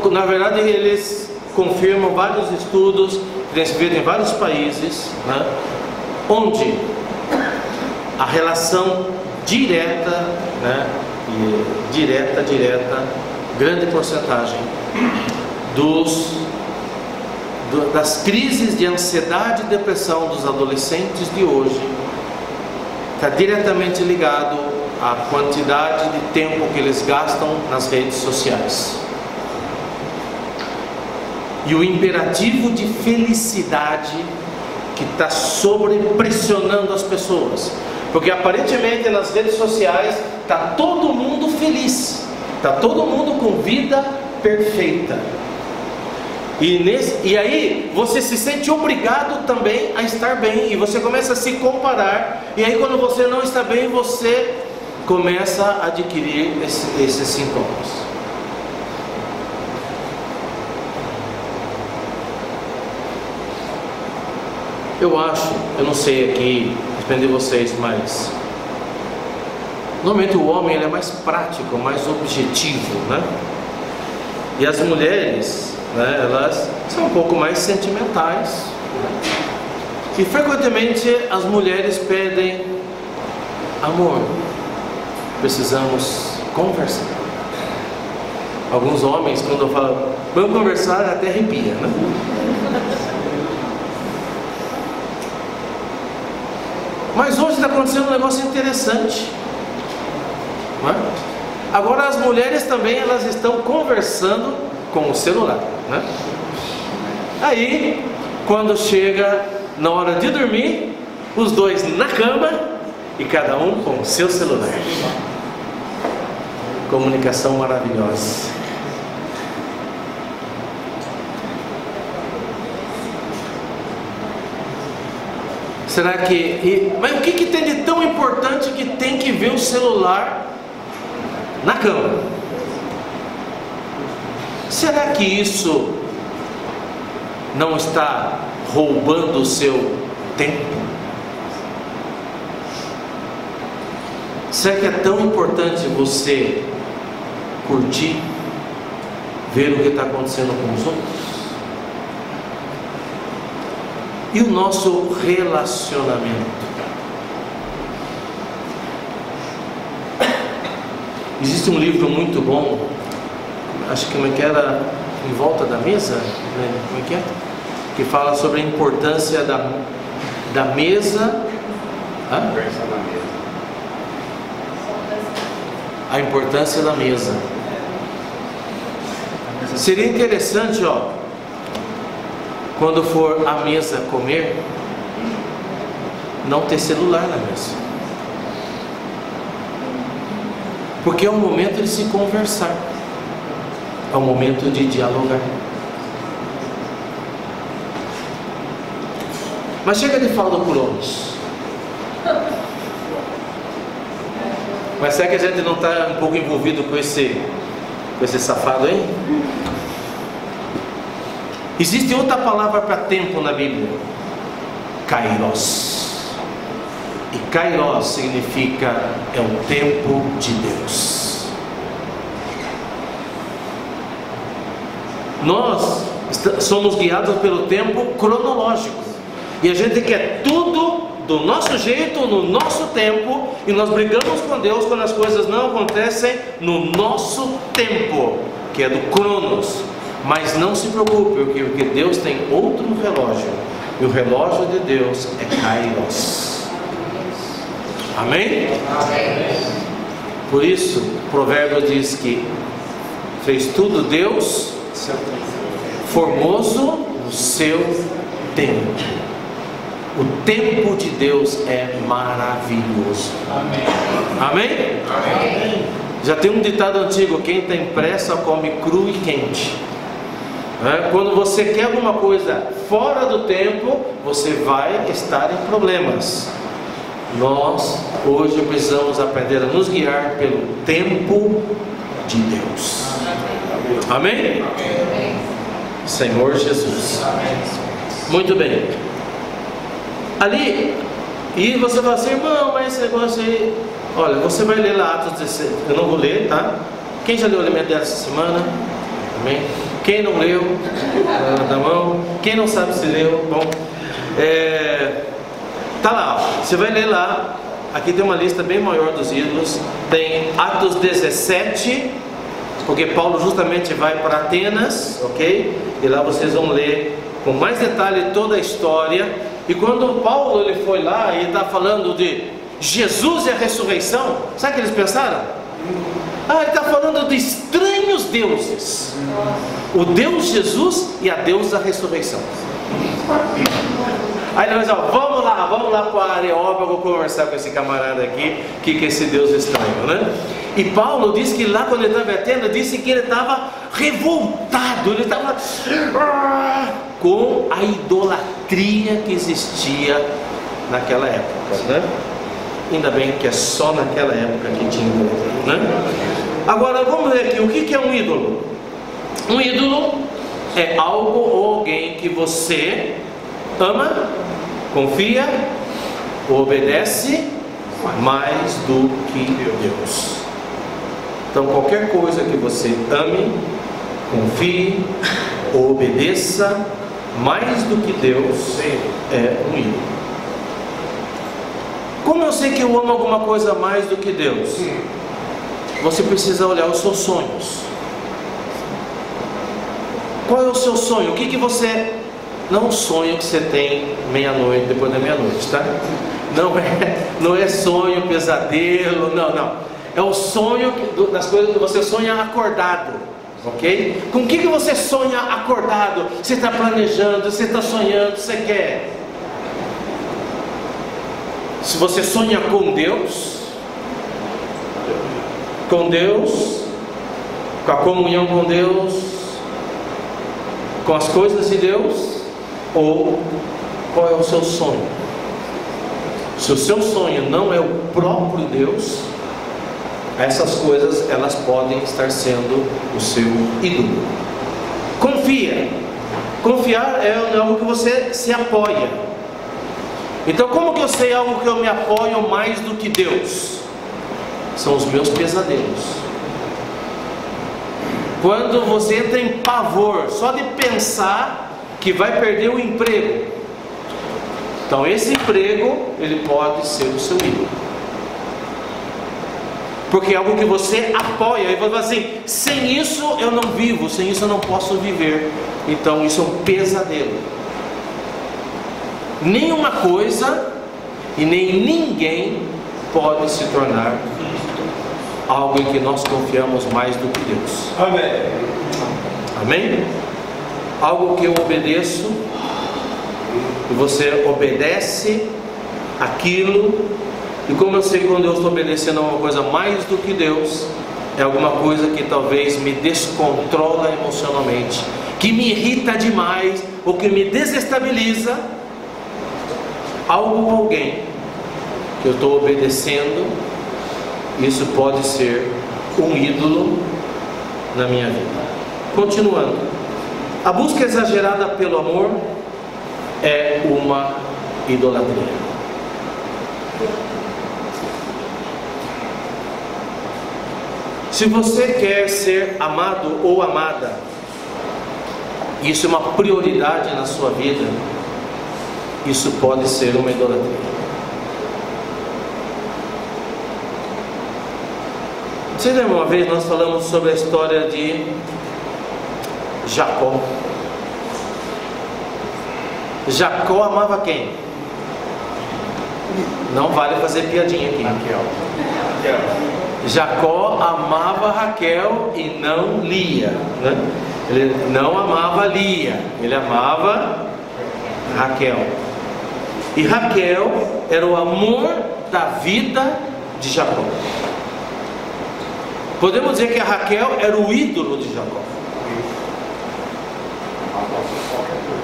na verdade eles confirmam vários estudos que têm se feito em vários países, né, onde a relação direta, né, direta, grande porcentagem das crises de ansiedade e depressão dos adolescentes de hoje está diretamente ligado à quantidade de tempo que eles gastam nas redes sociais. E o imperativo de felicidade que está sobrepressionando as pessoas, porque aparentemente nas redes sociais está todo mundo feliz, está todo mundo com vida perfeita. E aí você se sente obrigado também a estar bem, e você começa a se comparar, e aí quando você não está bem, você começa a adquirir esses sintomas. Eu não sei aqui, depende de vocês, mas normalmente o homem ele é mais prático, mais objetivo, né? E as mulheres, né, elas são um pouco mais sentimentais, né? E frequentemente as mulheres pedem: amor, precisamos conversar. Alguns homens, quando eu falo vamos conversar, até arrepia, né? Mas hoje está acontecendo um negócio interessante, não é? Agora as mulheres também elas estão conversando com o celular, né? Aí, quando chega na hora de dormir, os dois na cama e cada um com o seu celular. Comunicação maravilhosa. Será que... Mas o que tem de tão importante que tem que ver o celular na cama? Será que isso não está roubando o seu tempo? Será que é tão importante você curtir, ver o que está acontecendo com os outros? E o nosso relacionamento? Existe um livro muito bom, acho que era Em Volta da Mesa, né? Como é que é? Que fala sobre a importância da mesa. Hã? A importância da mesa. Seria interessante, quando for à mesa comer, não ter celular na mesa, porque é um momento de se conversar, é um momento de dialogar. Mas chega de falda por ônibus. Mas será que a gente não está um pouco envolvido com esse safado aí? Existe outra palavra para tempo na Bíblia: Kairos. E Kairos significa é o tempo de Deus. Nós somos guiados pelo tempo cronológico, e a gente quer tudo do nosso jeito, no nosso tempo, e nós brigamos com Deus quando as coisas não acontecem no nosso tempo, que é do Cronos. Mas não se preocupe, porque Deus tem outro relógio, e o relógio de Deus é Kairos. Amém? Amém. Por isso, o provérbio diz que fez tudo Deus formoso no seu tempo. O tempo de Deus é maravilhoso. Amém? Amém? Amém. Já tem um ditado antigo: quem tem pressa come cru e quente. Quando você quer alguma coisa fora do tempo, você vai estar em problemas. Nós hoje precisamos aprender a nos guiar pelo tempo de Deus. Amém? Amém. Senhor Jesus. Amém. Muito bem. Ali, e você vai assim, irmão, mas esse negócio aí, olha, você vai ler lá Atos 16, eu não vou ler, tá? Quem já leu o elemento dessa semana? Amém? Quem não leu, levanta a mão. Quem não sabe se leu, bom, tá lá, ó. Você vai ler lá. Aqui tem uma lista bem maior dos ídolos. Tem Atos 17, porque Paulo justamente vai para Atenas, ok? E lá vocês vão ler com mais detalhe toda a história. E quando Paulo ele foi lá e está falando de Jesus e a ressurreição, sabe o que eles pensaram? Ele está falando de estranhos deuses, o Deus Jesus e a Deus da ressurreição. Aí ele vai dizer, vamos lá para a Areópago conversar com esse camarada aqui, que é esse Deus estranho, né? E Paulo disse que lá quando ele estava em Atenas, disse que ele estava revoltado, ele estava com a idolatria que existia naquela época, né? Ainda bem que é só naquela época que tinha idolatria, né? Agora vamos ver aqui, o que é um ídolo? Um ídolo é algo ou alguém que você ama, confia, obedece mais do que Deus. Então qualquer coisa que você ame, confie, obedeça mais do que Deus é um ídolo. Como eu sei que eu amo alguma coisa mais do que Deus? Você precisa olhar os seus sonhos. Qual é o seu sonho? O que você... Não um sonho que você tem meia-noite, depois da meia-noite, tá? Não é sonho, pesadelo, não. É o sonho das coisas que você sonha acordado, ok? Com o que você sonha acordado? Você está planejando, você está sonhando, você quer? Se você sonha com Deus, com a comunhão com Deus, com as coisas de Deus, ou qual é o seu sonho? Se o seu sonho não é o próprio Deus, essas coisas elas podem estar sendo o seu ídolo. Confia. Confiar é algo que você se apoia. Então como que eu sei algo que eu me apoio mais do que Deus? São os meus pesadelos. Quando você entra em pavor só de pensar que vai perder o emprego, então esse emprego ele pode ser o seu ídolo, porque é algo que você apoia. E você fala assim, sem isso eu não vivo, sem isso eu não posso viver. Então isso é um pesadelo. Nenhuma coisa e nem ninguém pode se tornar algo em que nós confiamos mais do que Deus. Amém? Amém? Algo que eu obedeço, e você obedece aquilo, e como eu sei que quando eu estou obedecendo a uma coisa mais do que Deus, é alguma coisa que talvez me descontrola emocionalmente, que me irrita demais, ou que me desestabiliza, algo ou alguém que eu estou obedecendo, isso pode ser um ídolo na minha vida. Continuando, a busca exagerada pelo amor é uma idolatria. Se você quer ser amado ou amada, isso é uma prioridade na sua vida, isso pode ser uma idolatria. Você lembra uma vez nós falamos sobre a história de Jacó? Jacó amava quem? Não vale fazer piadinha aqui. Raquel. Jacó amava Raquel e não Lia, né? Ele não amava Lia, ele amava Raquel. E Raquel era o amor da vida de Jacó. Podemos dizer que a Raquel era o ídolo de Jacó.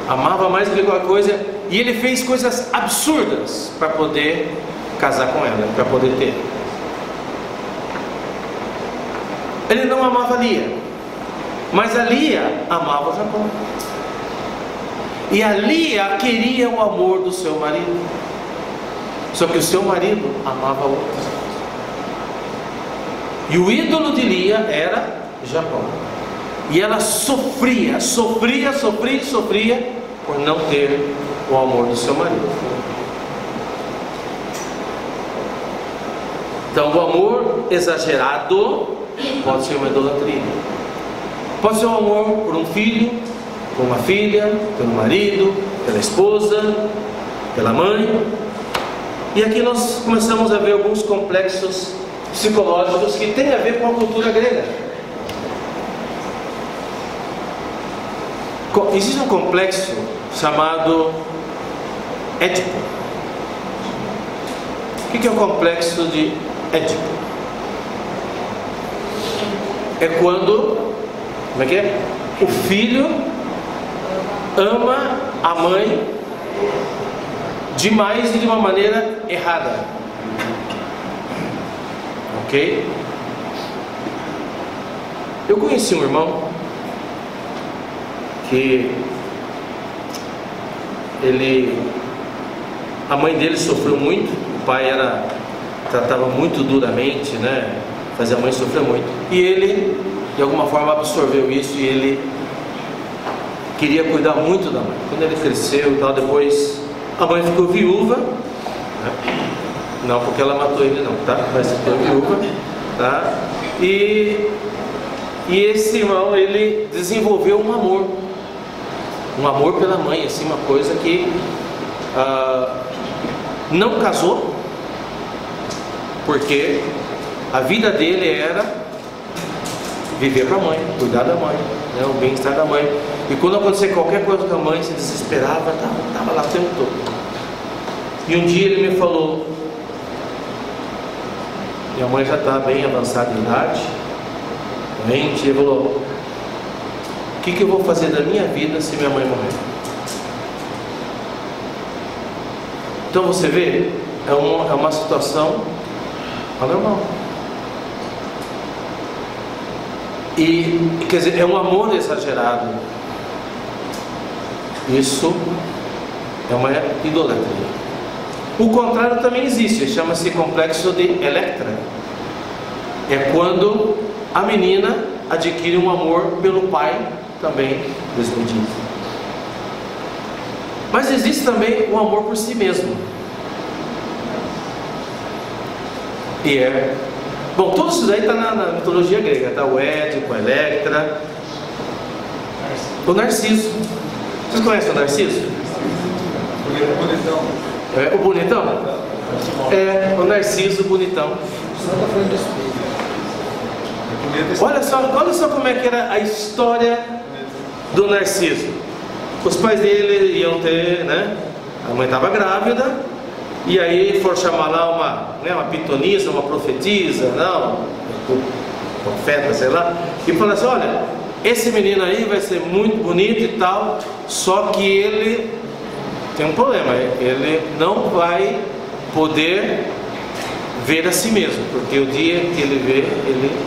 Amava mais do que qualquer coisa. E ele fez coisas absurdas para poder casar com ela, para poder ter. Ele não amava Lia, mas a Lia amava Jacó. E a Lia queria o amor do seu marido. Só que o seu marido amava outros. E o ídolo de Lia era Jacó. E ela sofria por não ter o amor do seu marido. Então o amor exagerado pode ser uma idolatria. Pode ser um amor por um filho, por uma filha, pelo marido, pela esposa, pela mãe. E aqui nós começamos a ver alguns complexos psicológicos que têm a ver com a cultura grega. Existe um complexo chamado Édipo. O que é o complexo de Édipo? É quando, como é que é? O filho ama a mãe demais e de uma maneira errada. Ok? Eu conheci um irmão que a mãe dele sofreu muito, o pai tratava muito duramente, né? Fazia a mãe sofrer muito. E ele, de alguma forma, absorveu isso e ele queria cuidar muito da mãe. Quando ele cresceu e tal, depois a mãe ficou viúva, né? Não porque ela matou ele não, tá? Mas ficou viúva, tá? E esse irmão, ele desenvolveu um amor pela mãe, assim, uma coisa que não casou, porque a vida dele era viver para a mãe, cuidar da mãe, né, o bem-estar da mãe. E quando acontecia qualquer coisa com a mãe, se desesperava, estava lá o tempo todo. E um dia ele me falou: minha mãe já está bem avançada em idade, doente. Ele falou: o que eu vou fazer da minha vida se minha mãe morrer? Então você vê, é uma situação anormal. E quer dizer, é um amor exagerado. Isso é uma idolatria. O contrário também existe, chama-se complexo de Electra. É quando a menina adquire um amor pelo pai também desmedido. Mas existe também o amor por si mesmo. E bom, tudo isso daí está na mitologia grega, tá? O Édipo, a Electra, o Narciso. Vocês conhecem o Narciso? O bonitão. O bonitão? O Narciso bonitão. Olha só como é que era a história do Narciso. Os pais dele iam ter, né? A mãe estava grávida, e aí foram chamar lá uma pitonisa, uma profetisa, não, profeta, sei lá, e falaram assim: olha, esse menino aí vai ser muito bonito e tal, só que ele tem um problema, ele não vai poder ver a si mesmo, porque o dia que ele vê, ele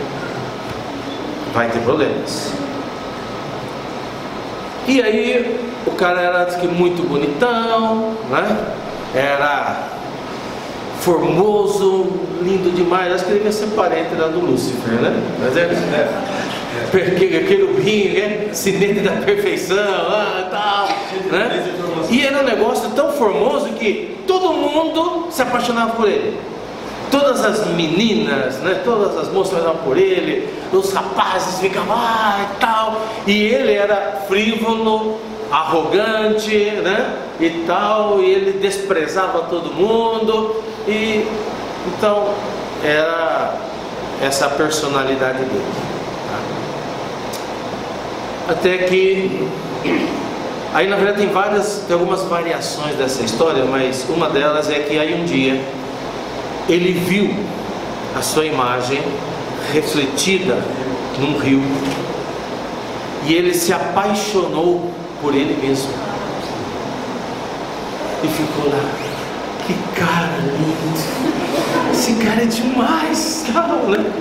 vai ter problemas. E aí o cara era muito bonitão, né? Era formoso, lindo demais. Acho que ele ia ser parente lá do Lúcifer, né? Mas querubim, né? Sinete da perfeição, tal, né? E era um negócio tão formoso que todo mundo se apaixonava por ele. Todas as meninas, né? Todas as moças olhavam por ele, os rapazes ficavam e tal. E ele era frívolo, arrogante, né? E tal, e ele desprezava todo mundo. E então era essa personalidade dele. Até que aí na verdade tem algumas variações dessa história, mas uma delas é que aí um dia ele viu a sua imagem refletida num rio e ele se apaixonou por ele mesmo e ficou lá: que cara lindo, esse cara é demais, tal, né?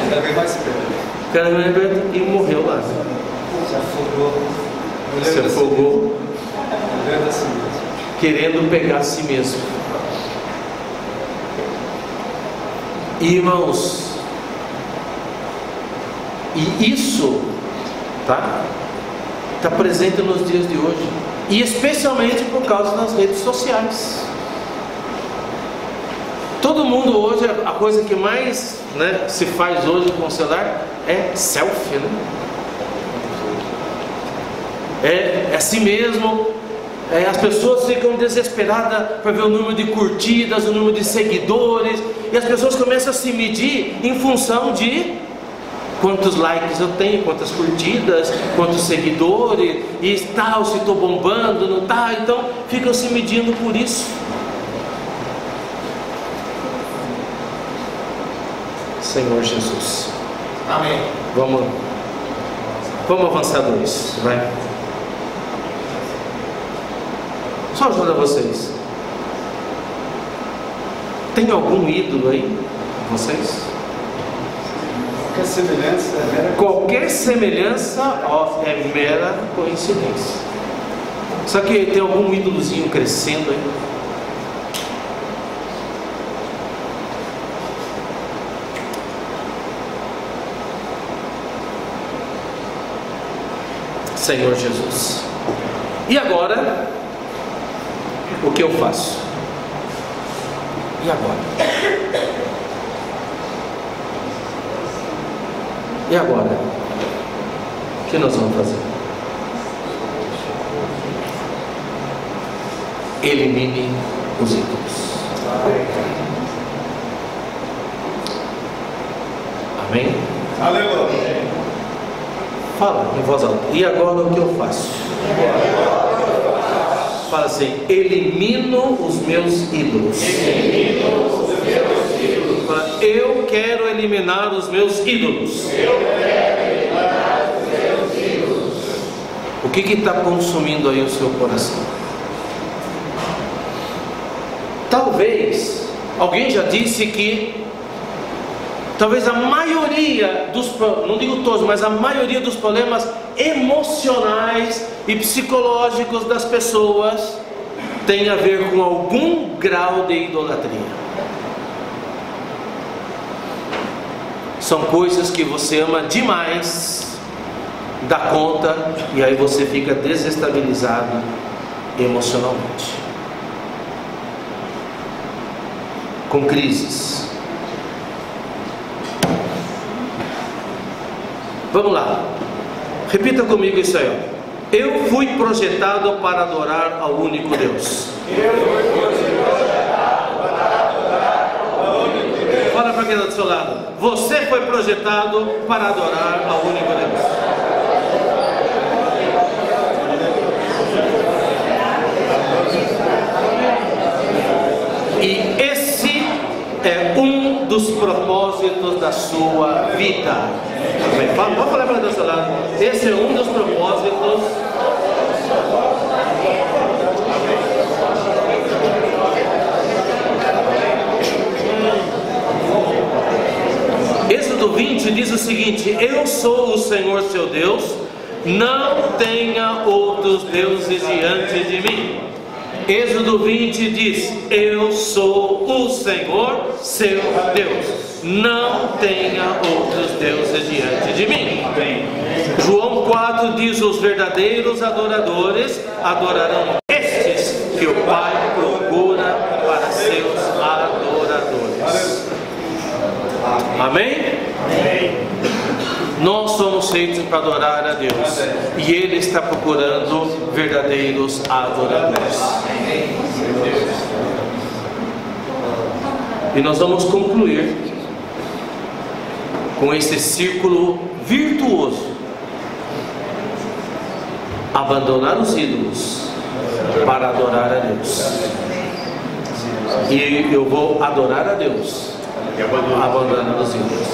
Cada vez mais perto. E morreu lá. Se afogou querendo pegar a si mesmo. Irmãos, e isso está presente nos dias de hoje, e especialmente por causa das redes sociais. Todo mundo hoje, a coisa que mais, né, se faz hoje com o celular é selfie, né? É assim mesmo. As pessoas ficam desesperadas para ver o número de curtidas, o número de seguidores, e as pessoas começam a se medir em função de quantos likes eu tenho, quantas curtidas, quantos seguidores, e tal, se estou bombando, não está. Então ficam se medindo por isso. Senhor Jesus, amém. Vamos avançar dois, vai. Só ajuda vocês. Tem algum ídolo aí? Vocês? Qualquer semelhança é mera coincidência. Só que tem algum ídolozinho crescendo aí? Senhor Jesus. E agora, o que eu faço? E agora? E agora? O que nós vamos fazer? Elimine os ídolos. Amém? Aleluia. Fala em voz alta. E agora o que eu faço? Fala assim: elimino os meus ídolos. Fala, eu quero eliminar os meus ídolos. O que está consumindo aí o seu coração? Talvez, alguém já disse que talvez a maioria dos, não digo todos, mas a maioria dos problemas emocionais e psicológicos das pessoas tem a ver com algum grau de idolatria. São coisas que você ama demais, dá conta, e aí você fica desestabilizado emocionalmente, com crises. Vamos lá, repita comigo isso aí, ó. Eu fui projetado para adorar ao único Deus. Fala para quem está do seu lado. Você foi projetado para adorar ao único Deus. E esse é um dos propósitos da sua vida. Pode falar para o seu lado. Esse é um dos propósitos. Êxodo 20 diz o seguinte: eu sou o Senhor seu Deus, não tenha outros deuses diante de mim. Êxodo 20 diz: eu sou o Senhor seu Deus, não tenha outros deuses diante de mim. João 4 diz: os verdadeiros adoradores adorarão estes que o Pai procura para seus adoradores. Amém? Nós somos feitos para adorar a Deus, e Ele está procurando verdadeiros adoradores. E nós vamos concluir com esse círculo virtuoso: abandonar os ídolos para adorar a Deus. E eu vou adorar a Deus abandonando os ídolos.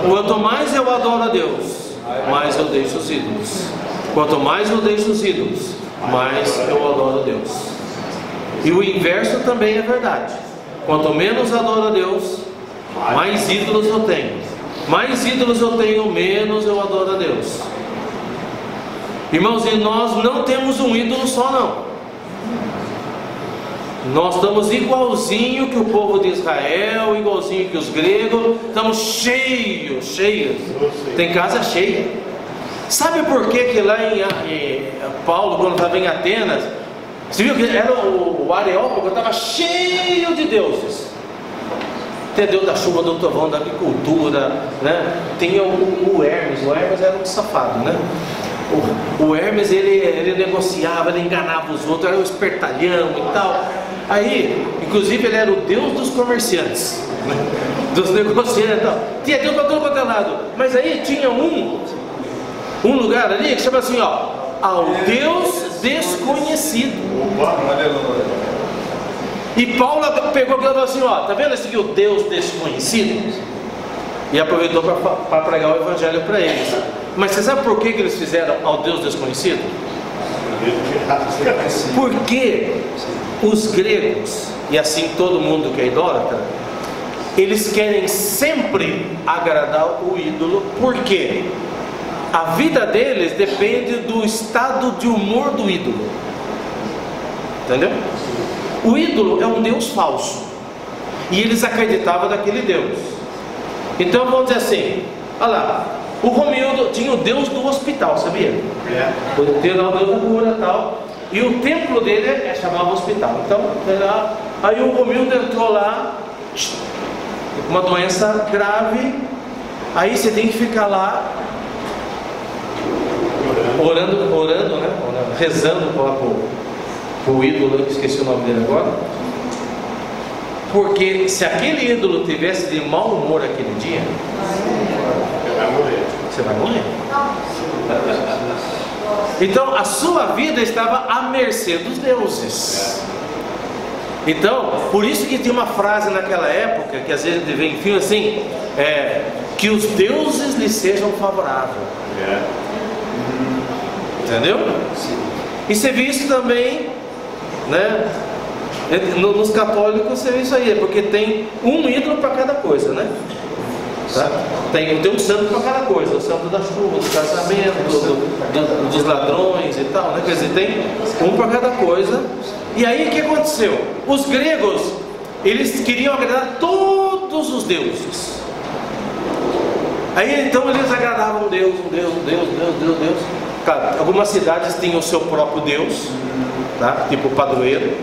Quanto mais eu adoro a Deus, mais eu deixo os ídolos. Quanto mais eu deixo os ídolos, mais eu adoro a Deus. E o inverso também é verdade. Quanto menos adoro a Deus, mais ídolos eu tenho. Mais ídolos eu tenho, menos eu adoro a Deus. Irmãos, e nós não temos um ídolo só, não. Nós estamos igualzinho que o povo de Israel, igualzinho que os gregos. Estamos cheios. Tem casa cheia. Sabe por que lá em Paulo, quando estava em Atenas, você viu que era o Areópago, estava cheio de deuses. Tem Deus da chuva, do trovão, da agricultura, né? Tem o Hermes. O Hermes era um safado, né? O Hermes, ele negociava, ele enganava os outros, era um espertalhão e tal. Aí, inclusive, ele era o Deus dos comerciantes, dos negociantes e tal. Tinha Deus para todo quanto é lado. Mas aí tinha um lugar ali que chama assim, ó, ao Deus desconhecido. E Paulo pegou aquilo e falou assim, ó, tá vendo esse aqui, o Deus desconhecido? E aproveitou para pregar o evangelho para eles. Mas você sabe por que eles fizeram ao Deus desconhecido? Porque os gregos, e assim todo mundo que é idólatra, eles querem sempre agradar o ídolo. Por quê? A vida deles depende do estado de humor do ídolo. Entendeu? O ídolo é um Deus falso, e eles acreditavam naquele Deus. Então vamos dizer assim, olha lá, o Romildo tinha o Deus do hospital, sabia? Tinha lá o Deus da cura e tal. E o templo dele chamava hospital. Então, aí o Romildo entrou lá, uma doença grave. Aí você tem que ficar lá orando, né? Rezando para o ídolo, esqueci o nome dele agora. Porque se aquele ídolo tivesse de mau humor aquele dia, você vai morrer. Então a sua vida estava à mercê dos deuses. Então, por isso que tinha uma frase naquela época, que às vezes vem em filme assim, que os deuses lhe sejam favoráveis. Entendeu? E você vê isso também, né? Nos católicos você vê isso aí, porque tem um ídolo para cada coisa, né? Tá? Tem um santo para cada coisa, o santo da chuva, do casamento, dos ladrões e tal, né? Quer dizer, tem um para cada coisa. E aí o que aconteceu? Os gregos, eles queriam agradar todos os deuses. Aí então eles agradavam Deus. Claro, algumas cidades tinham o seu próprio Deus, tá? Tipo o padroeiro.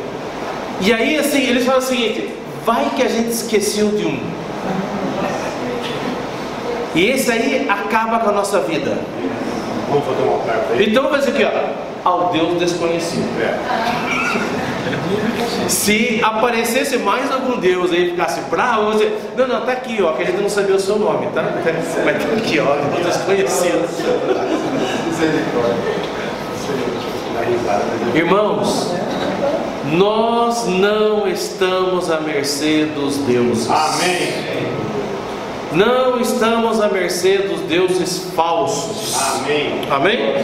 E aí assim, eles falam o seguinte: vai que a gente esqueceu de um. E esse aí acaba com a nossa vida. Vamos fazer uma oferta aí. Então vai dizer aqui, ó, ao Deus desconhecido. Se aparecesse mais algum Deus aí, ficasse bravo, você, não, tá aqui, ó, que a gente não sabia o seu nome, tá? Mas tá aqui, ó, Deus desconhecido. Irmãos, nós não estamos à mercê dos deuses. Amém. Não estamos à mercê dos deuses falsos. Amém. Amém?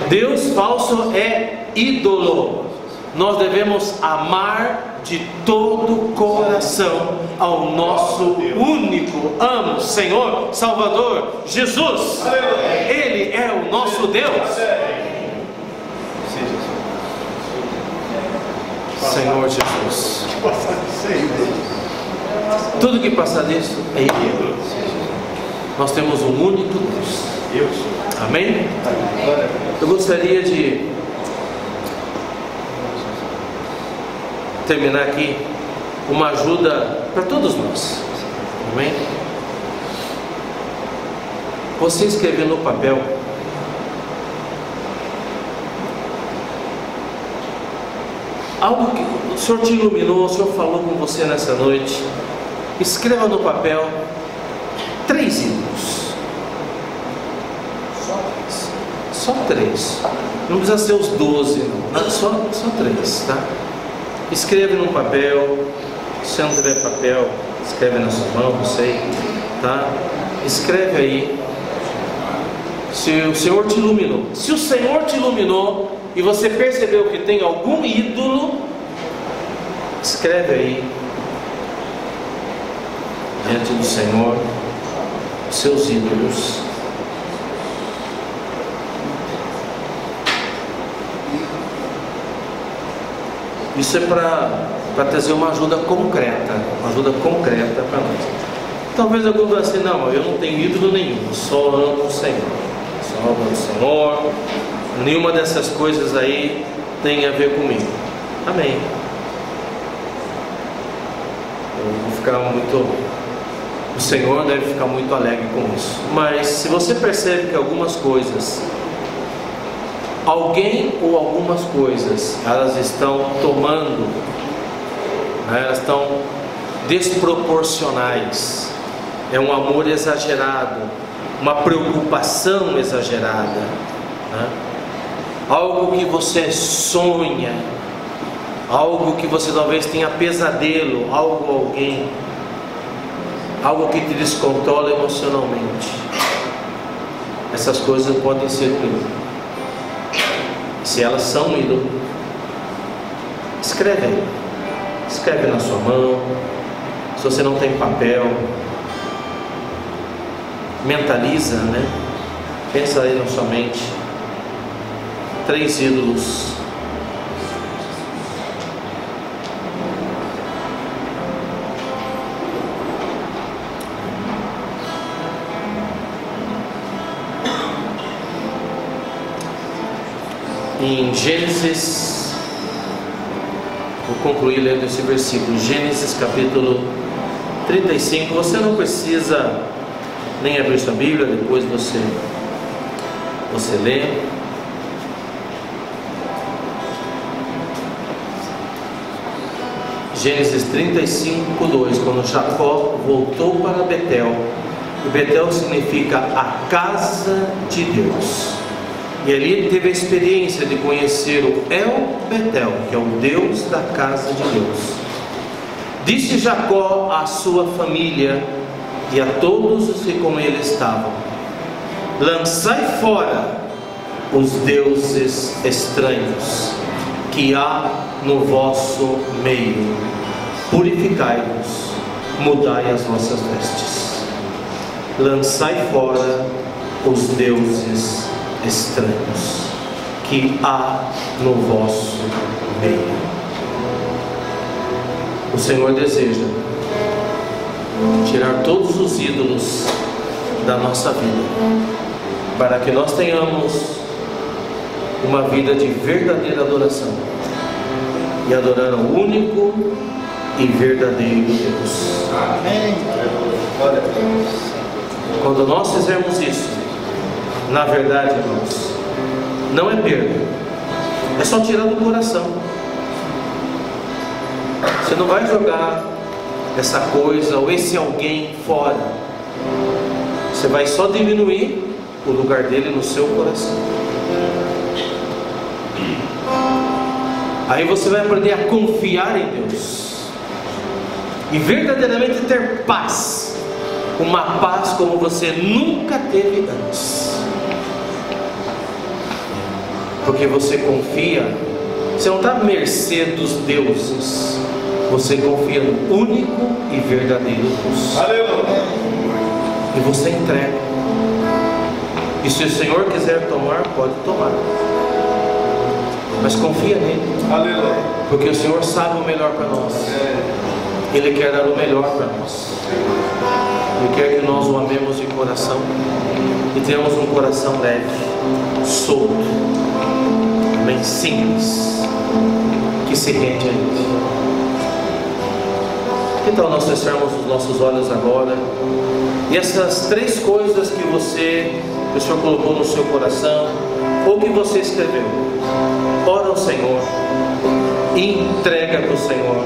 Deus falso é ídolo. Nós devemos amar de todo o coração ao nosso único amo, Senhor, Salvador, Jesus. Ele é o nosso Deus. Senhor Jesus. Tudo que passar disso é Ele. Nós temos um único Deus. Amém? Eu gostaria de terminar aqui uma ajuda para todos nós. Amém? Você escrever no papel algo que o Senhor te iluminou, o Senhor falou com você nessa noite. Escreva no papel 3 ídolos. Só 3. Não precisa ser os 12, não. Só 3, tá? Escreve no papel. Se não tiver papel, escreve na sua mão, não sei, tá? Escreve aí. Se o Senhor te iluminou. Se o Senhor te iluminou e você percebeu que tem algum ídolo, escreve aí diante do Senhor seus ídolos. Isso é para trazer uma ajuda concreta para nós. Talvez algum vai assim, não, eu não tenho ídolo nenhum, eu só amo o Senhor. Só amo o Senhor. Nenhuma dessas coisas aí tem a ver comigo. Amém. Eu vou ficar muito... O Senhor deve ficar muito alegre com isso. Mas se você percebe que algumas coisas, alguém ou algumas coisas, elas estão tomando, né, elas estão desproporcionais, é um amor exagerado, uma preocupação exagerada, né? Algo que você sonha, algo que você talvez tenha pesadelo, algo ou alguém, algo que te descontrola emocionalmente. Essas coisas podem ser ídolo. Se elas são ídolo, escreve aí. Escreve na sua mão. Se você não tem papel, mentaliza, né? Pensa aí na sua mente. 3 ídolos. Em Gênesis, vou concluir lendo esse versículo, Gênesis capítulo 35. Você não precisa nem abrir sua Bíblia, depois você lê. Gênesis 35, 2. Quando Jacó voltou para Betel, e Betel significa a casa de Deus, e ali ele teve a experiência de conhecer o El Betel, que é o Deus da casa de Deus. Disse Jacó à sua família e a todos os que com ele estavam: lançai fora os deuses estranhos que há no vosso meio, purificai-vos, mudai as vossas vestes. Lançai fora os deuses estranhos que há no vosso meio. O Senhor deseja tirar todos os ídolos da nossa vida, para que nós tenhamos uma vida de verdadeira adoração e adorar ao único e verdadeiro Deus. Amém. Quando nós fizermos isso, na verdade, irmãos, não é perda, é só tirar do coração. Você não vai jogar essa coisa ou esse alguém fora, você vai só diminuir o lugar dele no seu coração. Aí você vai aprender a confiar em Deus e verdadeiramente ter paz, uma paz como você nunca teve antes, porque você confia. Você não está à mercê dos deuses, você confia no único e verdadeiro Deus. Aleluia. E você entrega. E se o Senhor quiser tomar, pode tomar, mas confia nele. Aleluia. Porque o Senhor sabe o melhor para nós. Ele quer dar o melhor para nós. Ele quer que nós o amemos de coração e tenhamos um coração leve, solto, bem simples, que se rende a Ele. Que tal nós fecharmos os nossos olhos agora? E essas 3 coisas que o Senhor colocou no seu coração, ou que você escreveu, ora ao Senhor, entrega para o Senhor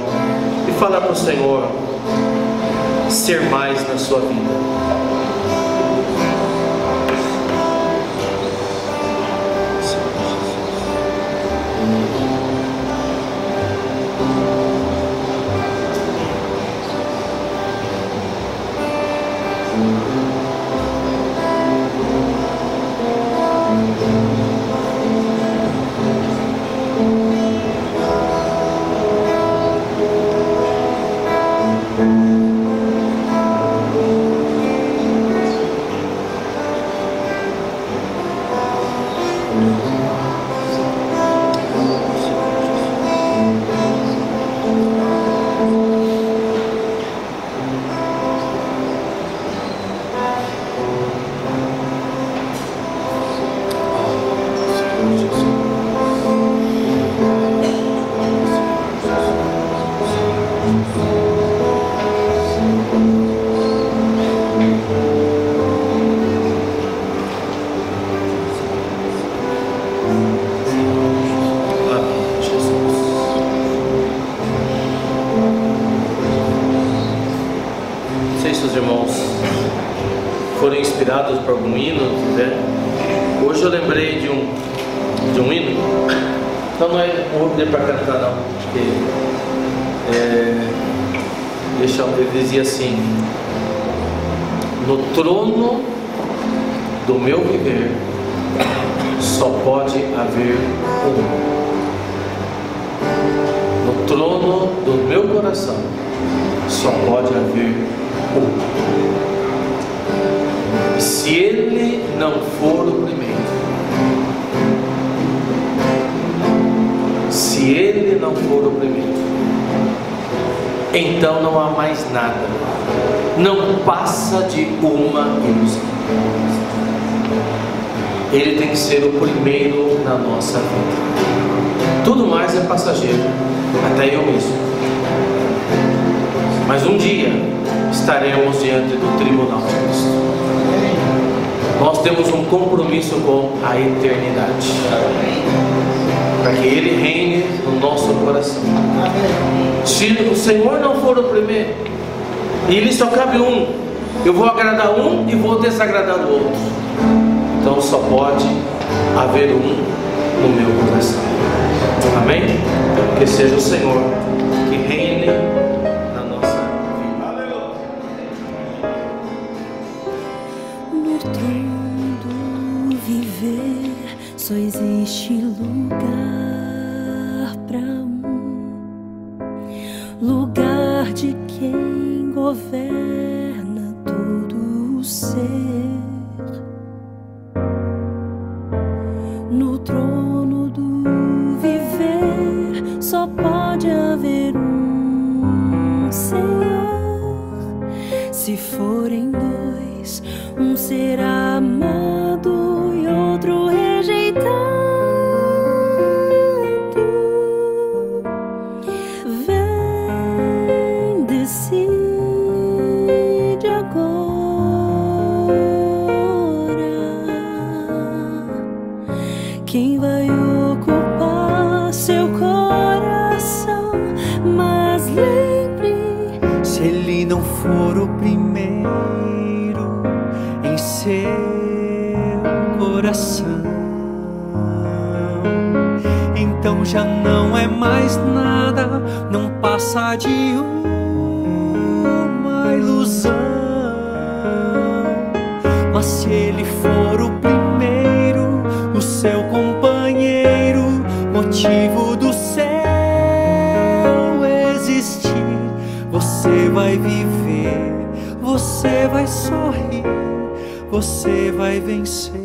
e fala para o Senhor ser mais na sua vida. Foram inspirados por algum hino, né? Hoje eu lembrei de um hino. Então não vou pedir para cantar não, porque ele dizia assim: no trono do meu viver só pode haver um. No trono do meu coração só pode haver um. Se Ele não for o primeiro, se Ele não for o primeiro, então não há mais nada, não passa de uma ilusão. Ele tem que ser o primeiro na nossa vida. Tudo mais é passageiro, até eu mesmo. Mas um dia estaremos diante do tribunal de Cristo. Nós temos um compromisso com a eternidade, para que Ele reine no nosso coração. Se o Senhor não for o primeiro, e Ele só cabe um, eu vou agradar um e vou desagradar o outro. Então só pode haver um no meu coração. Amém? Que seja o Senhor que reine na nossa vida. No trono do viver só existe lugar para lugar de quem governa todo o ser. No trono do viver só pode haver um Senhor. Se forem dois, um será amado e outro rejeitado. Vem, decide agora quem vai ocupar seu coração. Mas lembre, se Ele não for o primeiro em seu coração, então já não é mais nada, não passa de uma ilusão. Mas se Ele for o primeiro, o seu companheiro, motivo do céu existir, você vai viver, você vai sorrir, você vai vencer.